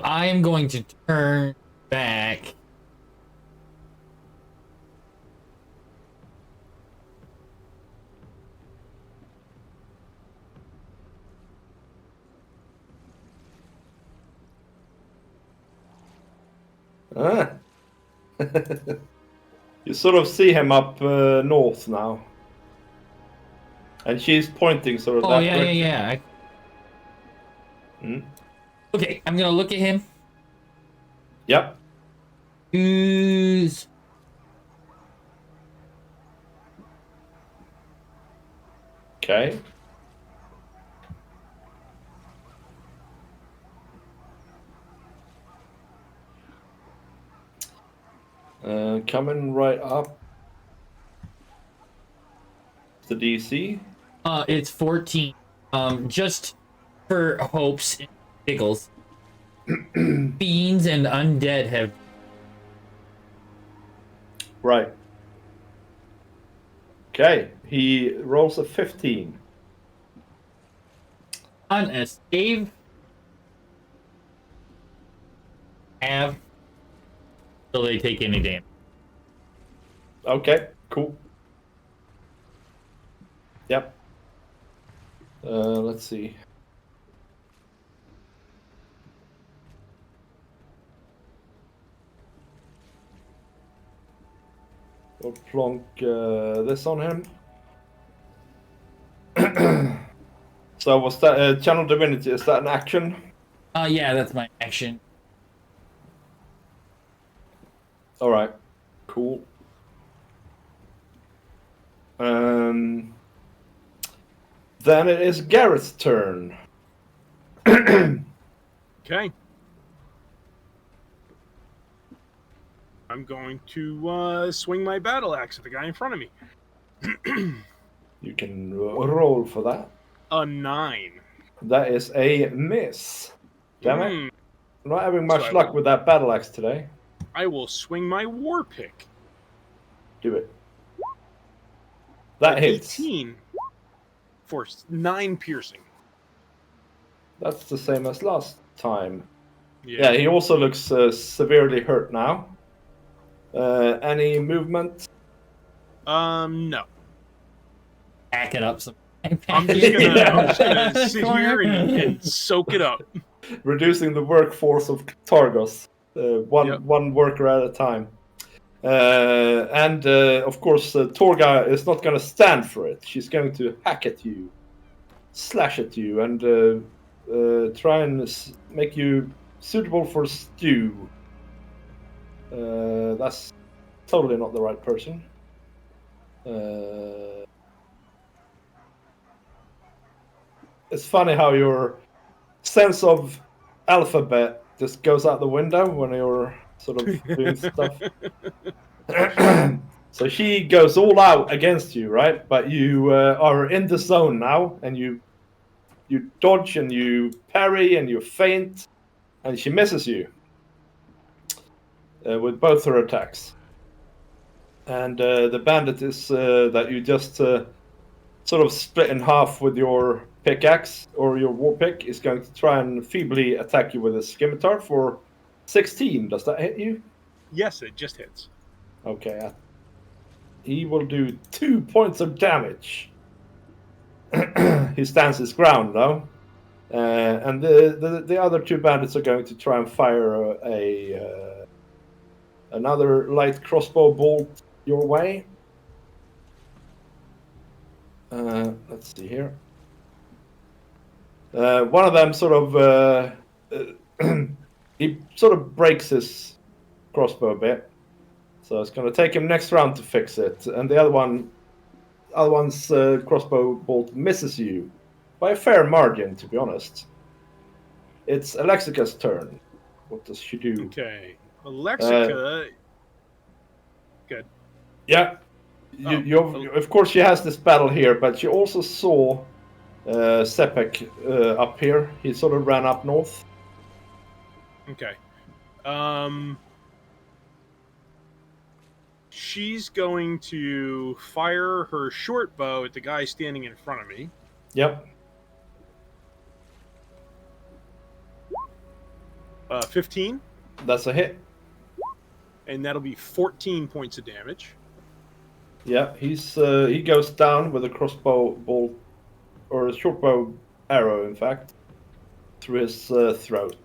I am going to turn back. Ah. You sort of see him up north now. And she's pointing sort of Oh that yeah, direction. yeah. Okay, I'm gonna look at him. Yep. Use. Okay. Coming right up. The DC. It's 14. Just for hopes and giggles. Fiends and undead have. Right. Okay. He rolls a 15. On a save. Have. So they take any damage. Okay. Cool. Yep. Let's see. We'll plonk this on him. So was that Channel Divinity? Is that an action? Yeah, that's my action. All right. Cool. Then it is Garrett's turn. Okay. I'm going to swing my battle axe at the guy in front of me. You can roll for that. A 9. That is a miss. Damn it. I'm not having much So luck with that battle axe today. I will swing my war pick. Do it. That hits. 18 for 9 piercing. That's the same as last time. Yeah, he also looks severely hurt now. Any movement? No. Pack it up some. I'm just gonna sit here and soak it up. Reducing the workforce of Targos. One worker at a time. And of course, Torga is not going to stand for it. She's going to hack at you, slash at you, and try and make you suitable for stew. That's totally not the right person. It's funny how your sense of alphabet just goes out the window when you're sort of doing stuff. So she goes all out against you, right? But you are in the zone now, and you dodge and you parry and you feint, and she misses you with both her attacks. And the bandit is that you just sort of split in half with your pickaxe or your war pick is going to try and feebly attack you with a scimitar for 16. Does that hit you? Yes, it just hits. Okay. He will do 2 points of damage. he stands his ground though. And the other two bandits are going to try and fire another light crossbow bolt your way. Let's see here. One of them sort of he sort of breaks his crossbow a bit, so it's going to take him next round to fix it. And the other one's crossbow bolt misses you by a fair margin, to be honest. It's Alexica's turn. What does she do? Okay, Alexica. Good. Yeah, of course she has this battle here, but she also saw Sepek up here. He sort of ran up north. Okay. She's going to fire her short bow at the guy standing in front of me. Yep. 15. That's a hit. And that'll be 14 points of damage. Yeah, he goes down with a crossbow bolt, or a short bow arrow, in fact, through his throat.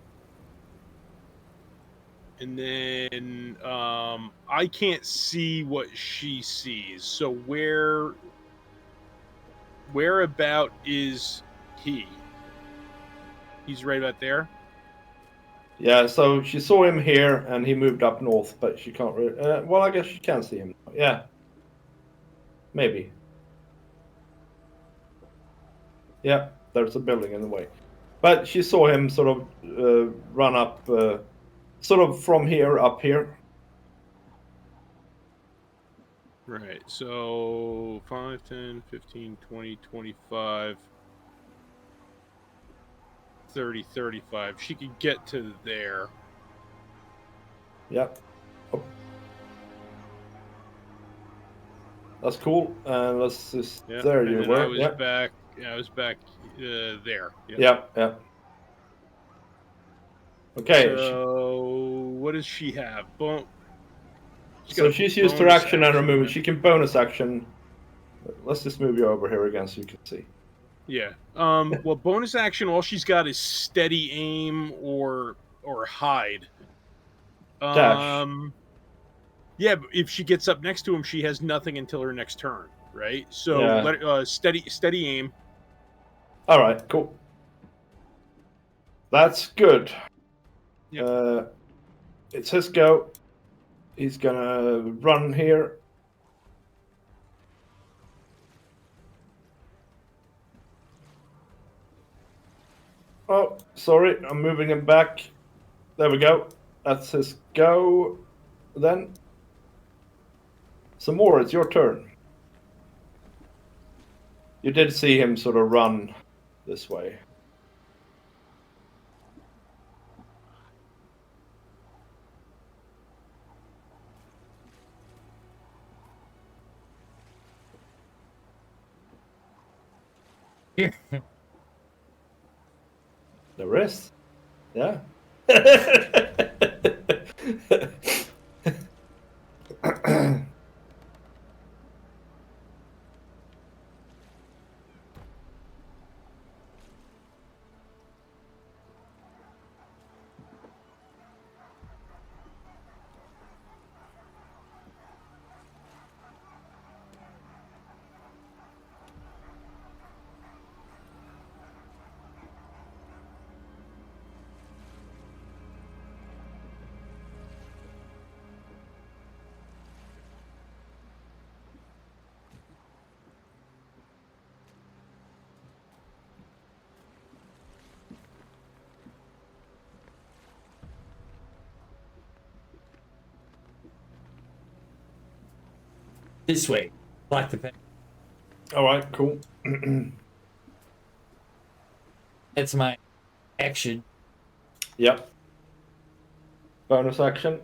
And then I can't see what she sees. So where about is he? He's right about there. Yeah, so she saw him here, and he moved up north, but she can't really... well, I guess she can see him. Yeah. Maybe. Yeah, there's a building in the way. But she saw him sort of run up, sort of from here up here. Right, so 5, 10, 15, 20, 25, 30, 35. She could get to there. Yep. Oh. That's cool. Let's just... Yeah. There and you then were. I was Yep. back. I was back there. Yep, yep. Okay. So what does she have? She's used her action and her movement. She can bonus action. Let's just move you over here again so you can see. Yeah. Well, bonus action. All she's got is steady aim or hide. Dash. Yeah, but if she gets up next to him, she has nothing until her next turn, right? So Yeah. steady aim. All right, cool. That's good. Yep. It's his go. He's gonna run here. Oh, sorry, I'm moving him back. There we go. That's his go. Then, some more. It's your turn. You did see him sort of run this way. Here. The wrist? Yeah. This way. Block the pen. All right, cool. That's my action. Yep. Bonus action.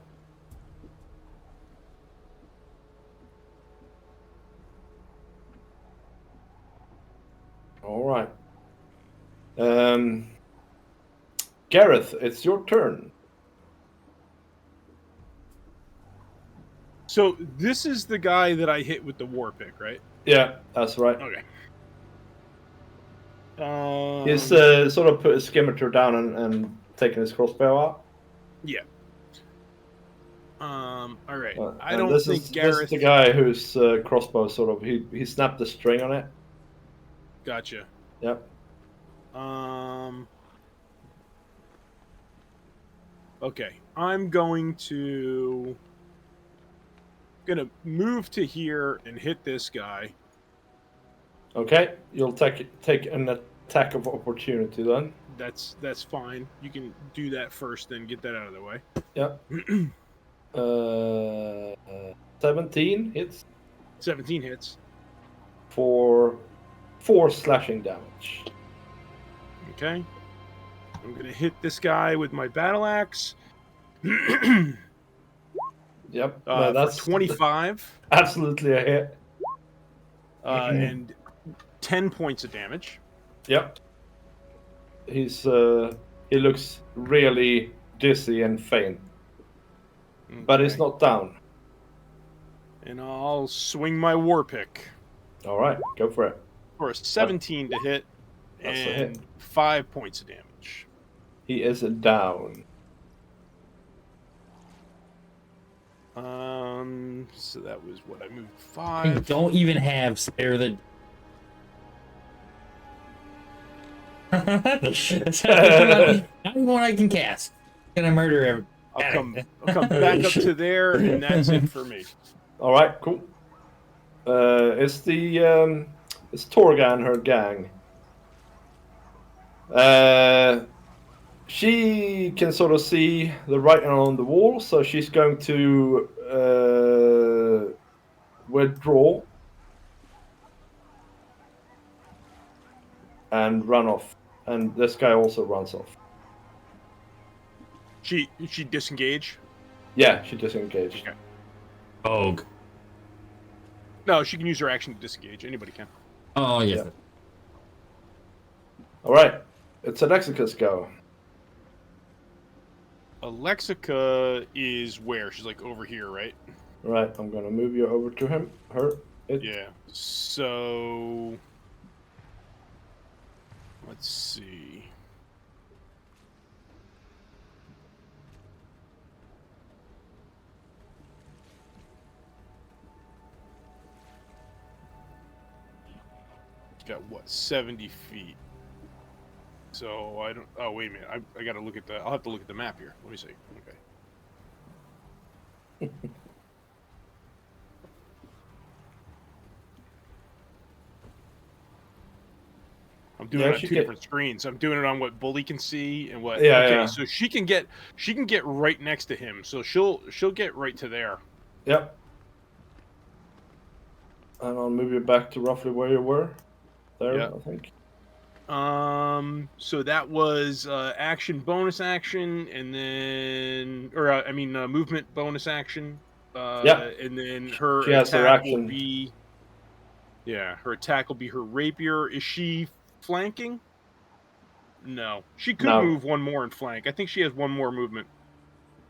All right. Gareth, it's your turn. So this is the guy that I hit with the war pick, right? Yeah, that's right. Okay. He's sort of put his scimitar down and taken his crossbow out. Yeah. All right. I And don't think this Gareth. is the guy whose crossbow sort of he snapped the string on it. Gotcha. Yep. Okay. I'm gonna move to here and hit this guy. Okay, you'll take an attack of opportunity then. That's fine. You can do that first, then get that out of the way. Yep. 17 hits 17 hits. for 4 slashing damage. Okay. I'm gonna hit this guy with my battle axe. Yep. That's 25. Absolutely a hit. And 10 points of damage. Yep. He looks really dizzy and faint, but he's Okay. not down. And I'll swing my war pick All right, go for it. for a 17 to hit That's a hit. and 5 points of damage. He is down. So that was what I moved I 5. don't even have spare the. Not even one I can cast. Gonna murder every. I'll come back up to there, and that's it for me. All right, cool. It's Torga and her gang. She can sort of see the writing on the wall, so she's going to withdraw and run off. And this guy also runs off. She disengage? Yeah, she disengaged. Okay. Rogue. No, she can use her action to disengage. Anybody can. Oh yes. Yeah. All right, it's Alexica's go. Alexica is where? She's like over here, right? Right, I'm gonna move you over to her. Yeah. So let's see. Got what, 70 feet. So I don't. Oh wait a minute. I got to look at the. I'll have to look at the map here. Let me see. Okay. I'm doing it on two different screens. I'm doing it on what Bully can see and what. Yeah, okay, yeah. so she can get right next to him. So she'll get right to there. Yep. And I'll move you back to roughly where you were. There, Yep. I think. So that was action, bonus action, and then, movement, bonus action. Yeah. And then her She has her attack action. will be. Yeah, her attack will be her rapier. Is she flanking? No, she could No. move one more and flank. I think she has one more movement.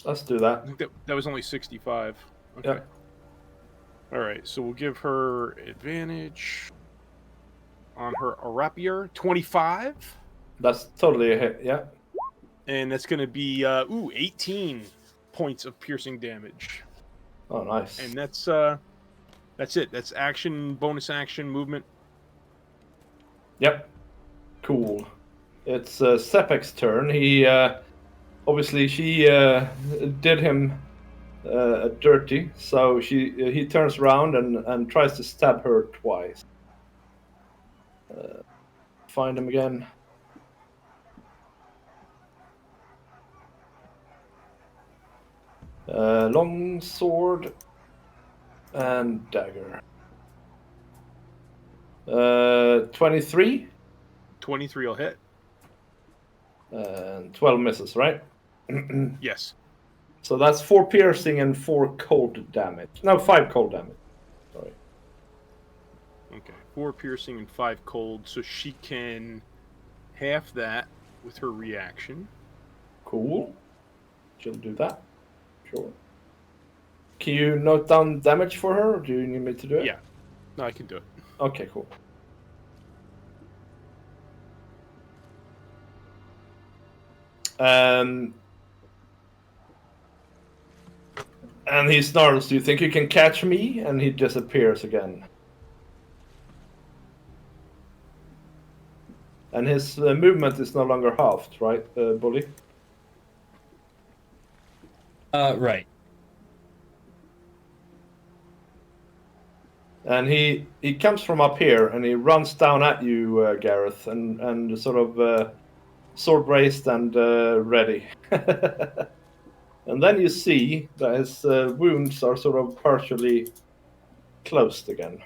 Let's do I that. think that was only 65. Okay. Yeah. All right, so we'll give her advantage on her rapier, 25. That's totally a hit. Yeah. And that's going to be 18 points of piercing damage. Oh, nice. And that's it. That's action, bonus action, movement. Yep. Cool. It's Sepek's turn. He obviously she did him dirty, so he turns around and tries to stab her twice. Find him again. Long sword and dagger. 23 23 will hit. and 12 misses, right? Yes. So that's 4 piercing and 4 cold damage. No, 5 cold damage. Sorry. Okay. 4 piercing and 5 cold, so she can half that with her reaction. Cool. She'll do that. Sure. Can you note down damage for her, or do you need me to do it? Yeah. No, I can do it. Okay, cool. And he snarls, "Do you think you can catch me?" And he disappears again. And his movement is no longer halved, right, Bully? Right. And he comes from up here, and he runs down at you, Gareth, and sort of sword raised and ready. And then you see that his wounds are sort of partially closed again.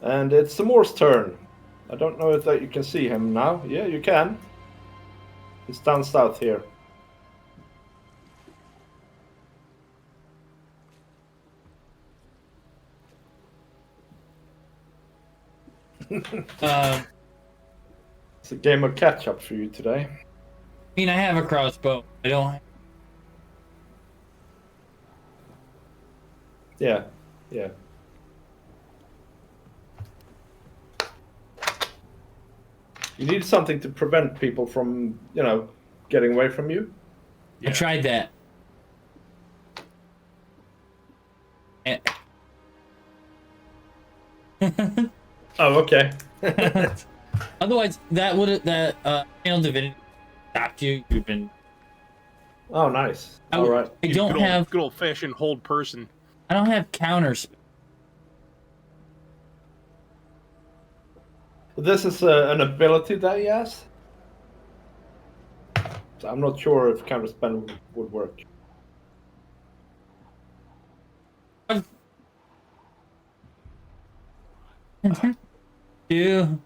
And it's Samor's turn. I don't know if that you can see him now. Yeah, you can. He's down south here. I It's a game of catch up for you today. mean, I have a crossbow. I don't. Yeah. You need something to prevent people from, getting away from you. I tried that. Oh, okay. Otherwise, Channel Divinity stopped you. You've been. Oh, nice. All right. I don't have good old fashioned hold person. I don't have counters. This is an ability that he has. So I'm not sure if counterspell would work. Two,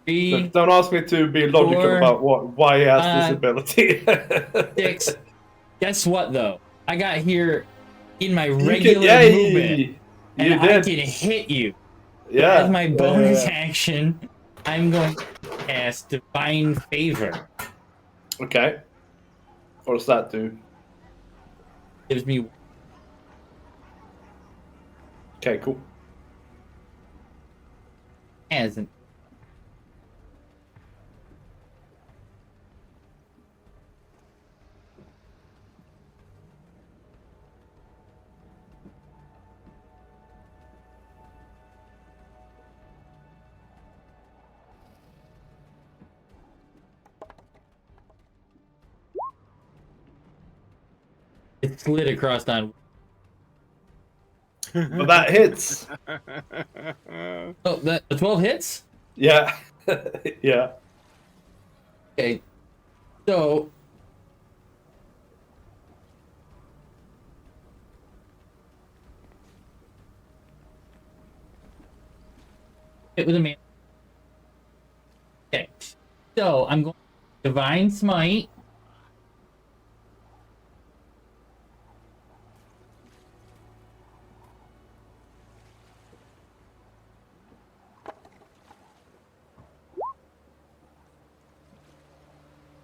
three, Look, don't ask me to be logical 4, about why he has this ability. 6. Guess what, though? I got here in my regular movement, and I can hit you. Yeah. As my bonus action, I'm going to cast Divine Favor. Okay. What does that do? Gives me. Okay, cool. Hasn't. It slid across on. But that hits. Oh, the 12 hits? Yeah. Yeah. Okay. So. It was a man. Okay. So I'm going to Divine Smite.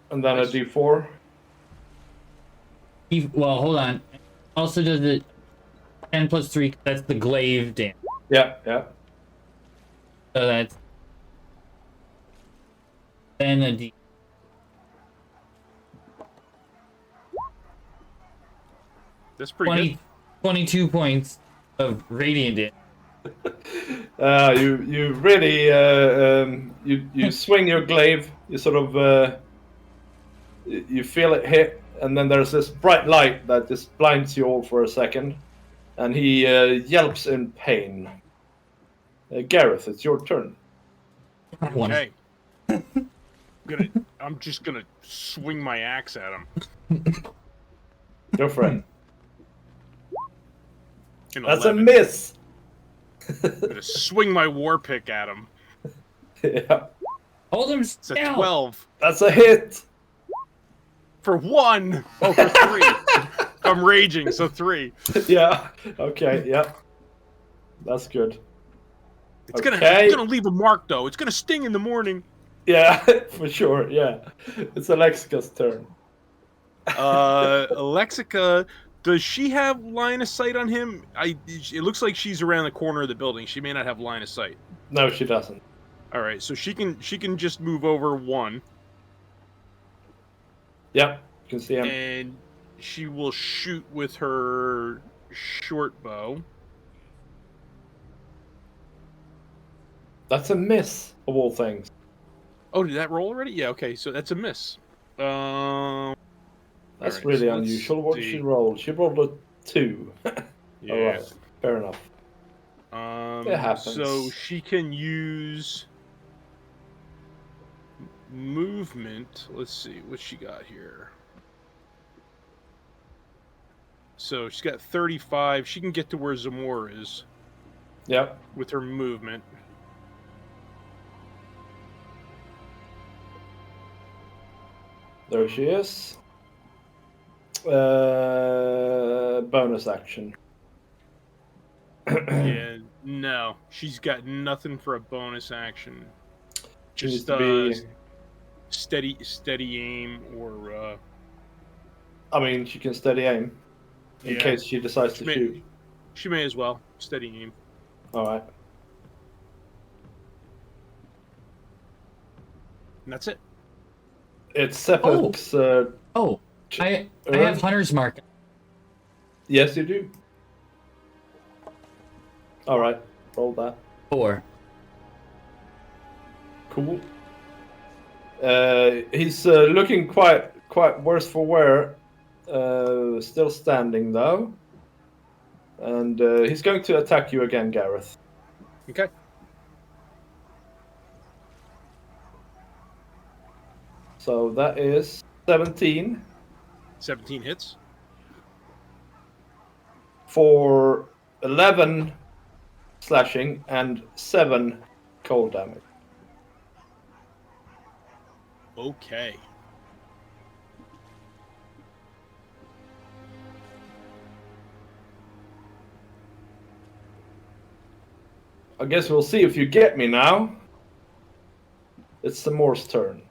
And then a D4. Well, hold on. Also does it 10 plus 3, that's the glaive damage. Yeah. So that's then a D. That's pretty good. 22 points of radiant damage. You really you swing your glaive. You sort of you feel it hit, and then there's this bright light that just blinds you all for a second, and he yelps in pain. Gareth, it's your turn. Okay. I'm just gonna swing my axe at him. Go for it. That's 11. a miss. I'm gonna swing my war pick at him. Yeah. Hold him It's a still. 12 That's a hit. for 1. Oh, for 3. I'm raging, so 3. Yeah. Okay. Yeah. That's good. It's Okay. gonna leave a mark though. It's gonna sting in the morning. Yeah, for sure. Yeah. It's Alexica's turn. Alexica, does she have line of sight on him? It looks like she's around the corner of the building. She may not have line of sight. No, she doesn't. All right, so she can just move over 1. Yep, you can see him. And she will shoot with her short bow. That's a miss, of all things. Oh, did that roll already? Yeah, okay, so that's a miss. That's alright, really so let's unusual. What did she see. roll? She rolled a 2. Yeah. Alright, fair enough. It happens. So she can use movement. Let's see what she got here. So she's got 35. She can get to where Zamora is Yep. with her movement. There she is. Bonus action. Yeah, no. She's got nothing for a bonus action. She needs Just to be... steady aim or I mean, she can steady aim. In yeah. case she decides to shoot. She may as well. Steady aim. Alright. And that's it. It's Sepic's... I have Hunter's Mark. Yes, you do. Alright, roll that. 4. Cool. He's looking quite worse for wear. Still standing though. And he's going to attack you again, Gareth. Okay. So that is 17 17 hits. for 11 slashing and 7 cold damage. Okay. I guess we'll see if you get me now. It's the Morse turn.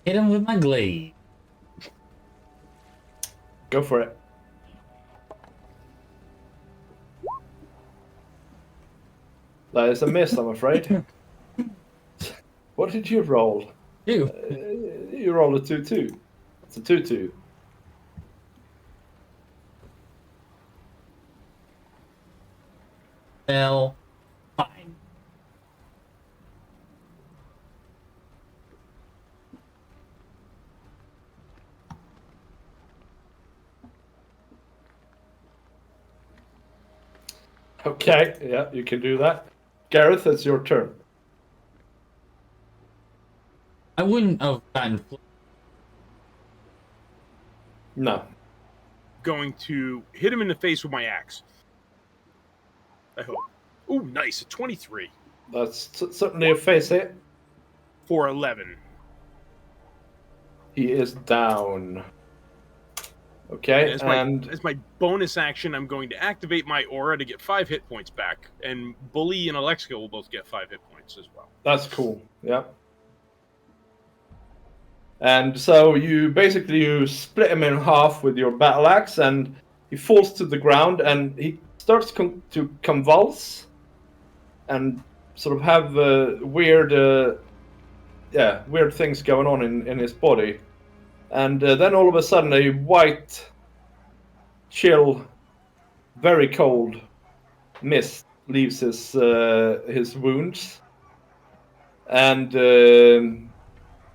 Hit him with my glaive. Go for it. That is a miss, I'm afraid. What did you roll? You. You rolled a 2-2. It's a 2-2. Well, fine. Okay, yeah, you can do that. Gareth, it's your turn. I wouldn't have gotten. No. Going to hit him in the face with my axe. I hope. Ooh, nice. A 23 That's certainly a face hit. for 11. He is down. Okay, and as my bonus action, I'm going to activate my aura to get 5 hit points back. And Bully and Alexica will both get 5 hit points as well. that's cool. Yeah. And so you split him in half with your battle axe, and he falls to the ground, and he starts to convulse, and sort of have weird things going on in his body. And then all of a sudden, a white, chill, very cold mist leaves his wounds, and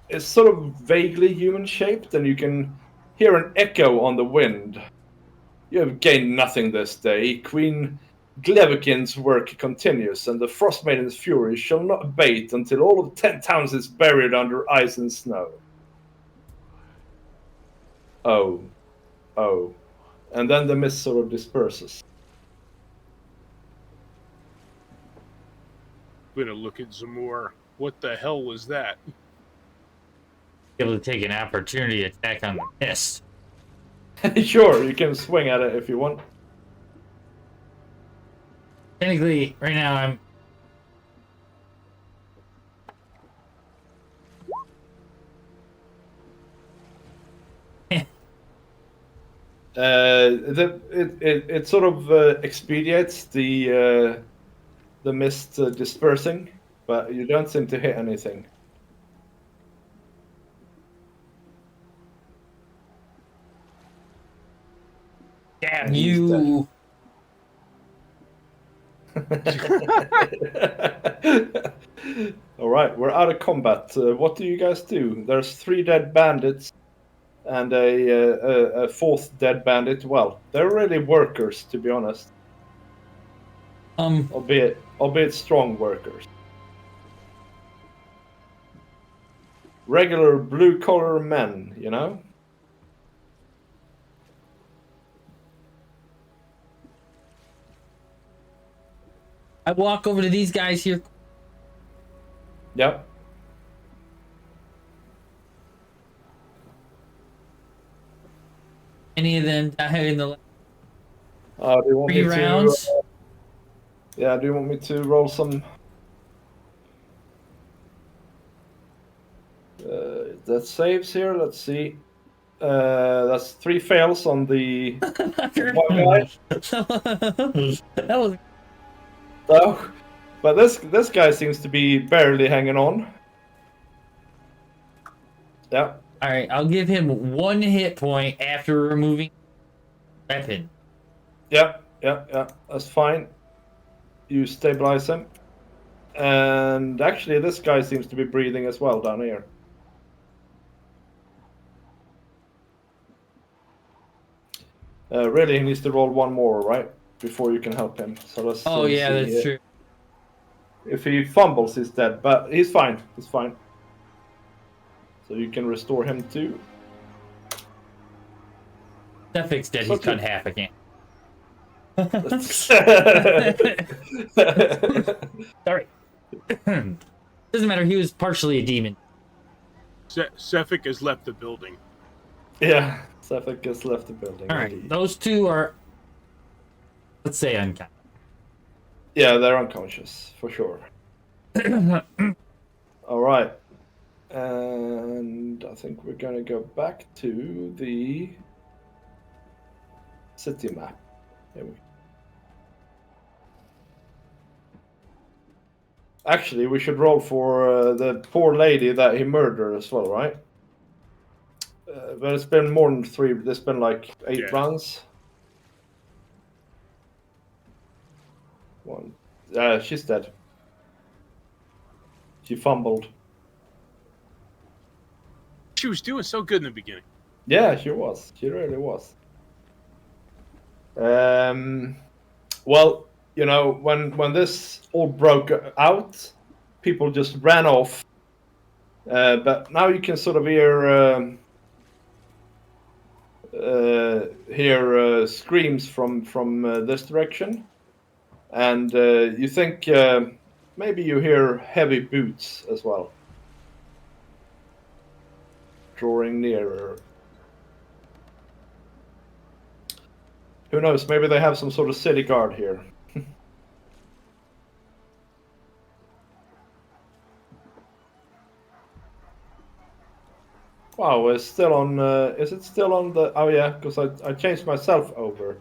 it's sort of vaguely human-shaped, and you can hear an echo on the wind. You have gained nothing this day. Queen Glevikin's work continues, and the Frost Maiden's fury shall not abate until all of 10 towns is buried under ice and snow. Oh. And then the mist sort of disperses. I'm going to look at Zamor. What the hell was that? Able to take an opportunity attack on the mist. Sure, you can swing at it if you want. Technically, right now It sort of expedites the mist dispersing, but you don't seem to hit anything. Damn And he's you! All right, we're out of combat. What do you guys do? There's 3 dead bandits and a 4th dead bandit. Well, they're really workers, to be honest, albeit strong workers. Regular blue-collar men, you know? I walk over to these guys here. Yep. Any of them die in the Do you want 3 me rounds? to? Yeah. Do you want me to roll some? That saves here. Let's see. That's 3 fails on the one guy. That was So, but this guy seems to be barely hanging on. Yeah. all right. I'll give him 1 hit point after removing weapon. Yeah. That's fine. You stabilize him. And actually, this guy seems to be breathing as well down here. Really, he needs to roll 1 more, right? Before you can help him. So let's. Oh yeah, see that's here. true. If he fumbles, he's dead, but he's fine. He's fine. So you can restore him too. That fixed dead. He's Such cut a- in half. I can't. Sorry. Doesn't matter. He was partially a demon. Sefik has left the building. Yeah, Sefik has left the building. All right, indeed. those 2 are, let's say, unconscious. Yeah, they're unconscious for sure. All right, and I think we're gonna go back to the city map. Here we go. Actually, we should roll for the poor lady that he murdered as well, right? But it's been more than 3. There's been like 8 Yeah. rounds. 1. She's dead. She fumbled. She was doing so good in the beginning. Yeah, she was. She really was. Well, you know, when this all broke out, people just ran off. But now you can sort of hear screams from this direction, and you think maybe you hear heavy boots as well, drawing nearer. Who knows? Maybe they have some sort of city guard here. Wow, it's still on. Is it still on the? Oh yeah, because I changed myself over,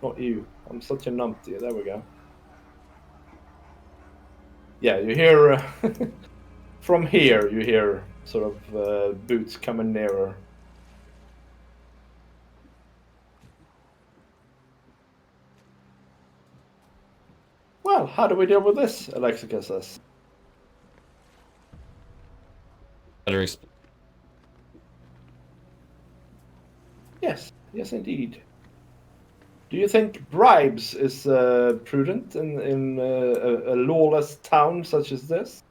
not you. I'm such a numpty. There we go. Yeah, you hear from here. You hear sort of boots coming nearer. Well, how do we deal with this? Alexica says. Better Yes, indeed. Do you think bribes is prudent in a lawless town such as this?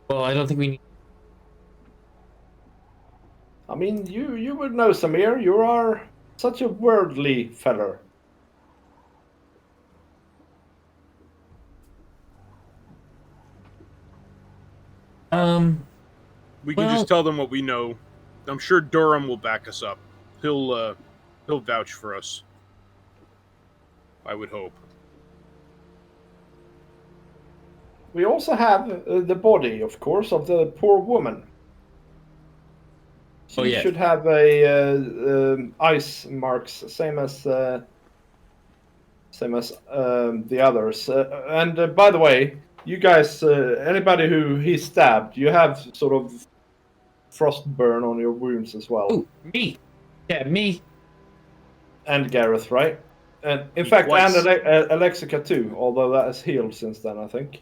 Well, I don't think we need. I mean, you would know, Samir. You are such a worldly feller. We can Well- just tell them what we know. I'm sure Durham will back us up. He'll vouch for us. I would hope. we also have the body, of course, of the poor woman. She yes. should have a ice marks, same as the others. And by the way, you guys, anybody who he stabbed, you have sort of frost burn on your wounds as well. Ooh, me. Yeah, me. And Gareth, right? And in Me fact, twice. and Alexica too, although that is healed since then, I think.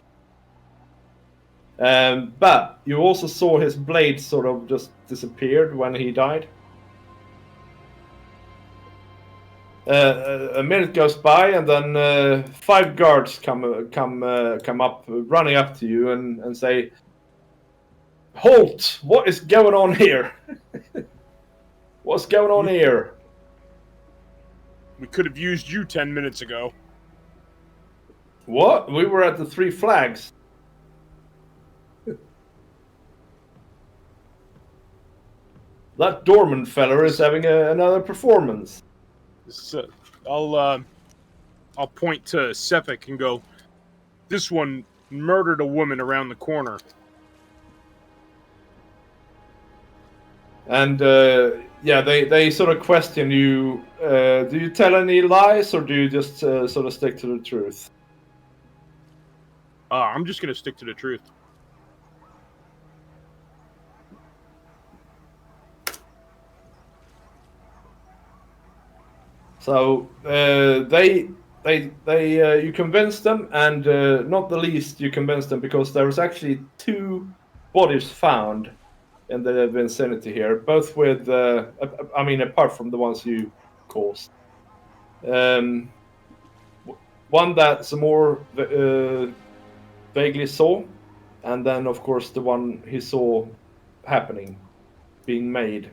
But you also saw his blade sort of just disappeared when he died. A minute goes by, and then 5 guards come up, running up to you and say, "Halt! What is going on here? What's going on here?" We could have used you 10 minutes ago. What? We were at the Three Flags. That Dorman feller is having another performance. So, I'll point to Sephic and go, this one murdered a woman around the corner. And yeah, they sort of question you. Do you tell any lies, or do you just sort of stick to the truth? I'm just going to stick to the truth. So you convince them, and not the least, you convince them because there was actually 2 bodies found in the vicinity here, both with, I mean, apart from the ones you caused. One that some more vaguely saw, and then of course the one he saw happening, being made.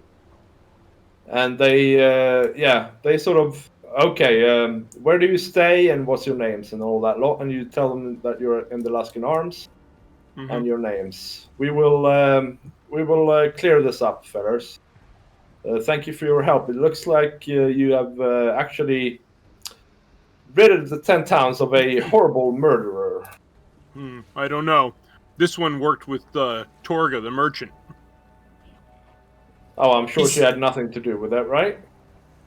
And they sort of, okay, where do you stay and what's your names and all that lot, and you tell them that you're in the Laskin Arms. Mm-hmm. And your names. We will clear this up, fellas. Thank you for your help. It looks like you have actually ridded the 10 towns of a horrible murderer. I don't know. This one worked with Torga, the merchant. Oh, I'm sure she had nothing to do with that, right?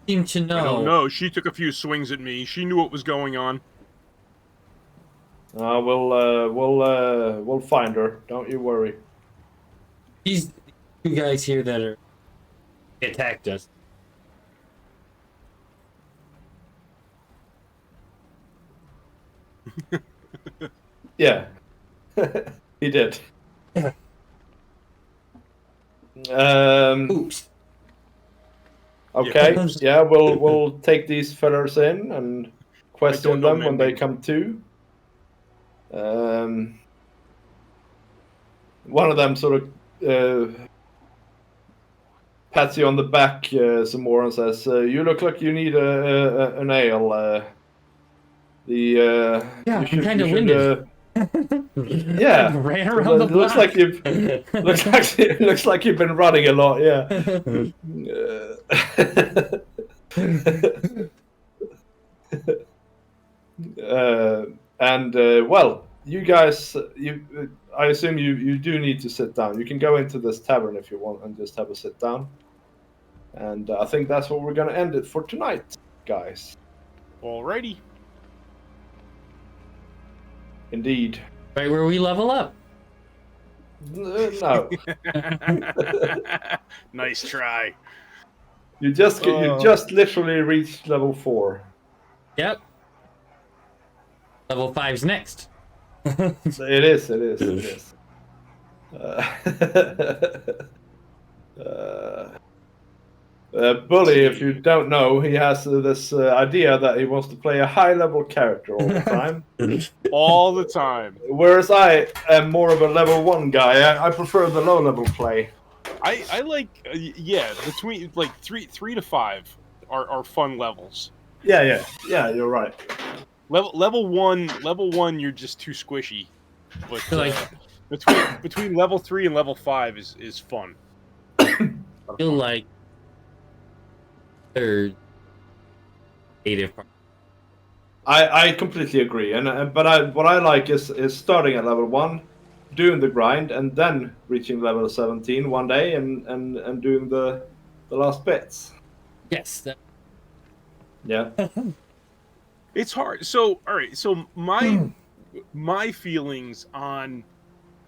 Seem to know. I don't know. She took a few swings at me. She knew what was going on. We'll find her. Don't you worry. These 2 guys here that attacked us. Yeah, he did. Oops. Okay. Yeah, we'll take these fellas in and question them when they come to. One of them sort of pats you on the back some more and says, "You look like you need an ale." Yeah, I'm kind of winded. Yeah, ran around the block. Looks like you've been running a lot. Yeah. Well, you guys, I assume you do need to sit down. You can go into this tavern if you want and just have a sit down. And I think that's what we're going to end it for tonight, guys. Alrighty. Indeed. Right where we level up. No. Nice try. You just literally reached level 4. Yep. Level 5's next. It is. Bully, if you don't know, he has this idea that he wants to play a high-level character all the time. All the time. Whereas I am more of a level 1 guy. I prefer the low-level play. I like, between like 3 to 5 are fun levels. Yeah, you're right. Level one, you're just too squishy. But between level 3 and level 5 is fun. I feel like third creative part. I completely agree, and but what I like is starting at level 1, doing the grind, and then reaching level 17 one day, and doing the last bits. Yes. Yeah. It's hard. So, all right. So my feelings on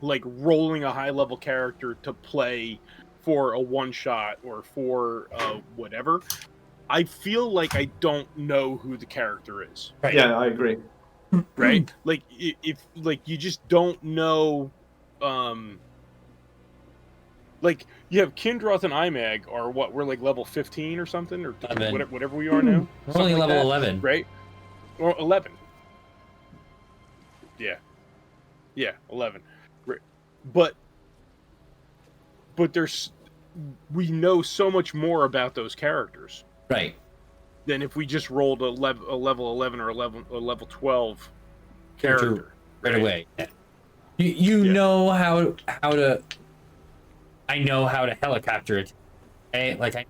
like rolling a high level character to play for a one shot or for whatever. I feel like I don't know who the character is. Right. Yeah, I agree. Right? Like if like you just don't know like you have Kindroth and IMAG or what we're like level 15 or something or 11. whatever we are now. We're only Something like level that, 11. right? Or 11. Yeah. Yeah, 11. Right. But there's we know so much more about those characters Right. than if we just rolled a level 11 or a level 12 character right away. Yeah. You Yeah. know how to. I know how to helicopter it. Right? Like I.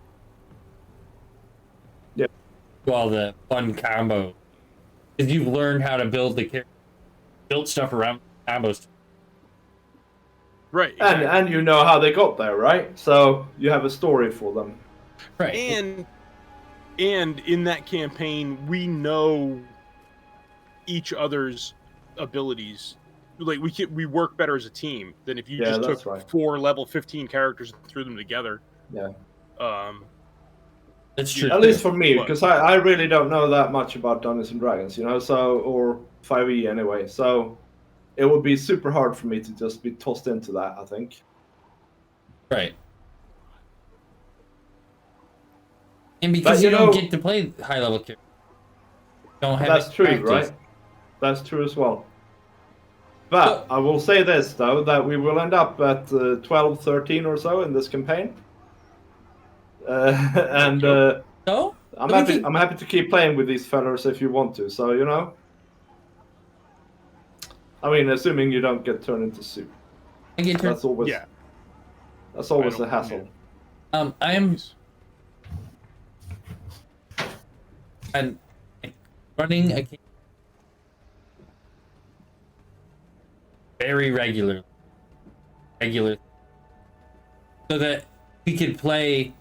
Yeah. Well, the one combo, because you've learned how to build stuff around combos. Right. Exactly. And you know how they got there, right? So you have a story for them. Right. And in that campaign, we know each other's abilities. Like we work better as a team than if you Yeah, just that's took right. 4 level 15 characters and threw them together. Yeah. That's true. At least for me, But- because I really don't know that much about Dungeons and Dragons, so or 5e anyway. So it would be super hard for me to just be tossed into that, I think. Right. And because you don't get to play high level characters. Don't have That's any true, practice. right? That's true as well. But I will say this, though, that we will end up at 12, 13 or so in this campaign. And No? I'm We happy. can- I'm happy to keep playing with these fellas if you want to. So I mean, assuming you don't get turned into soup. I get turned. That's always Yeah. That's always I a don't- hassle. I'm running a very regular, so that we could play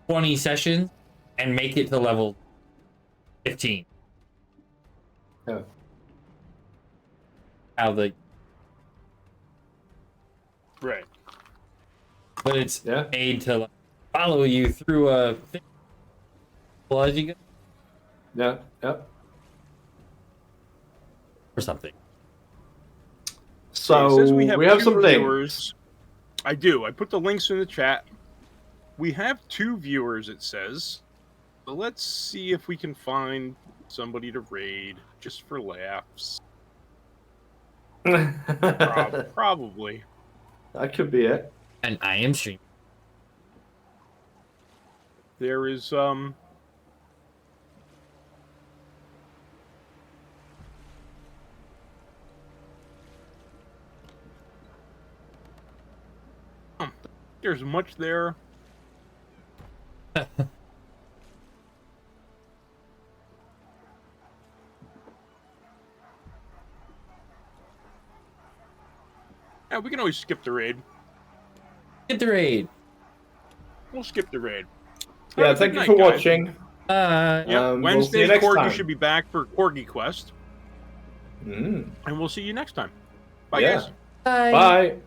20 sessions and make it to level 15. Yeah. How the Right. but it's Yeah. made to like, follow you through a thing. Well, as you go Yeah. Yeah. or something. So It says we have some two links. viewers. I do. I put the links in the chat. We have 2 viewers, it says. So let's see if we can find somebody to raid just for laughs. Probably. That could be it. And I am streaming. There is there's much there. Yeah, we can always skip the raid. Get the raid. We'll skip the raid. Yeah. Have a Thank good you night, for guys. watching. Uh, Yep. We'll see you Wednesday, next Corgi time. should be back for Corgi Quest, Mm. and we'll see you next time. Bye, Yeah. guys. bye. Bye.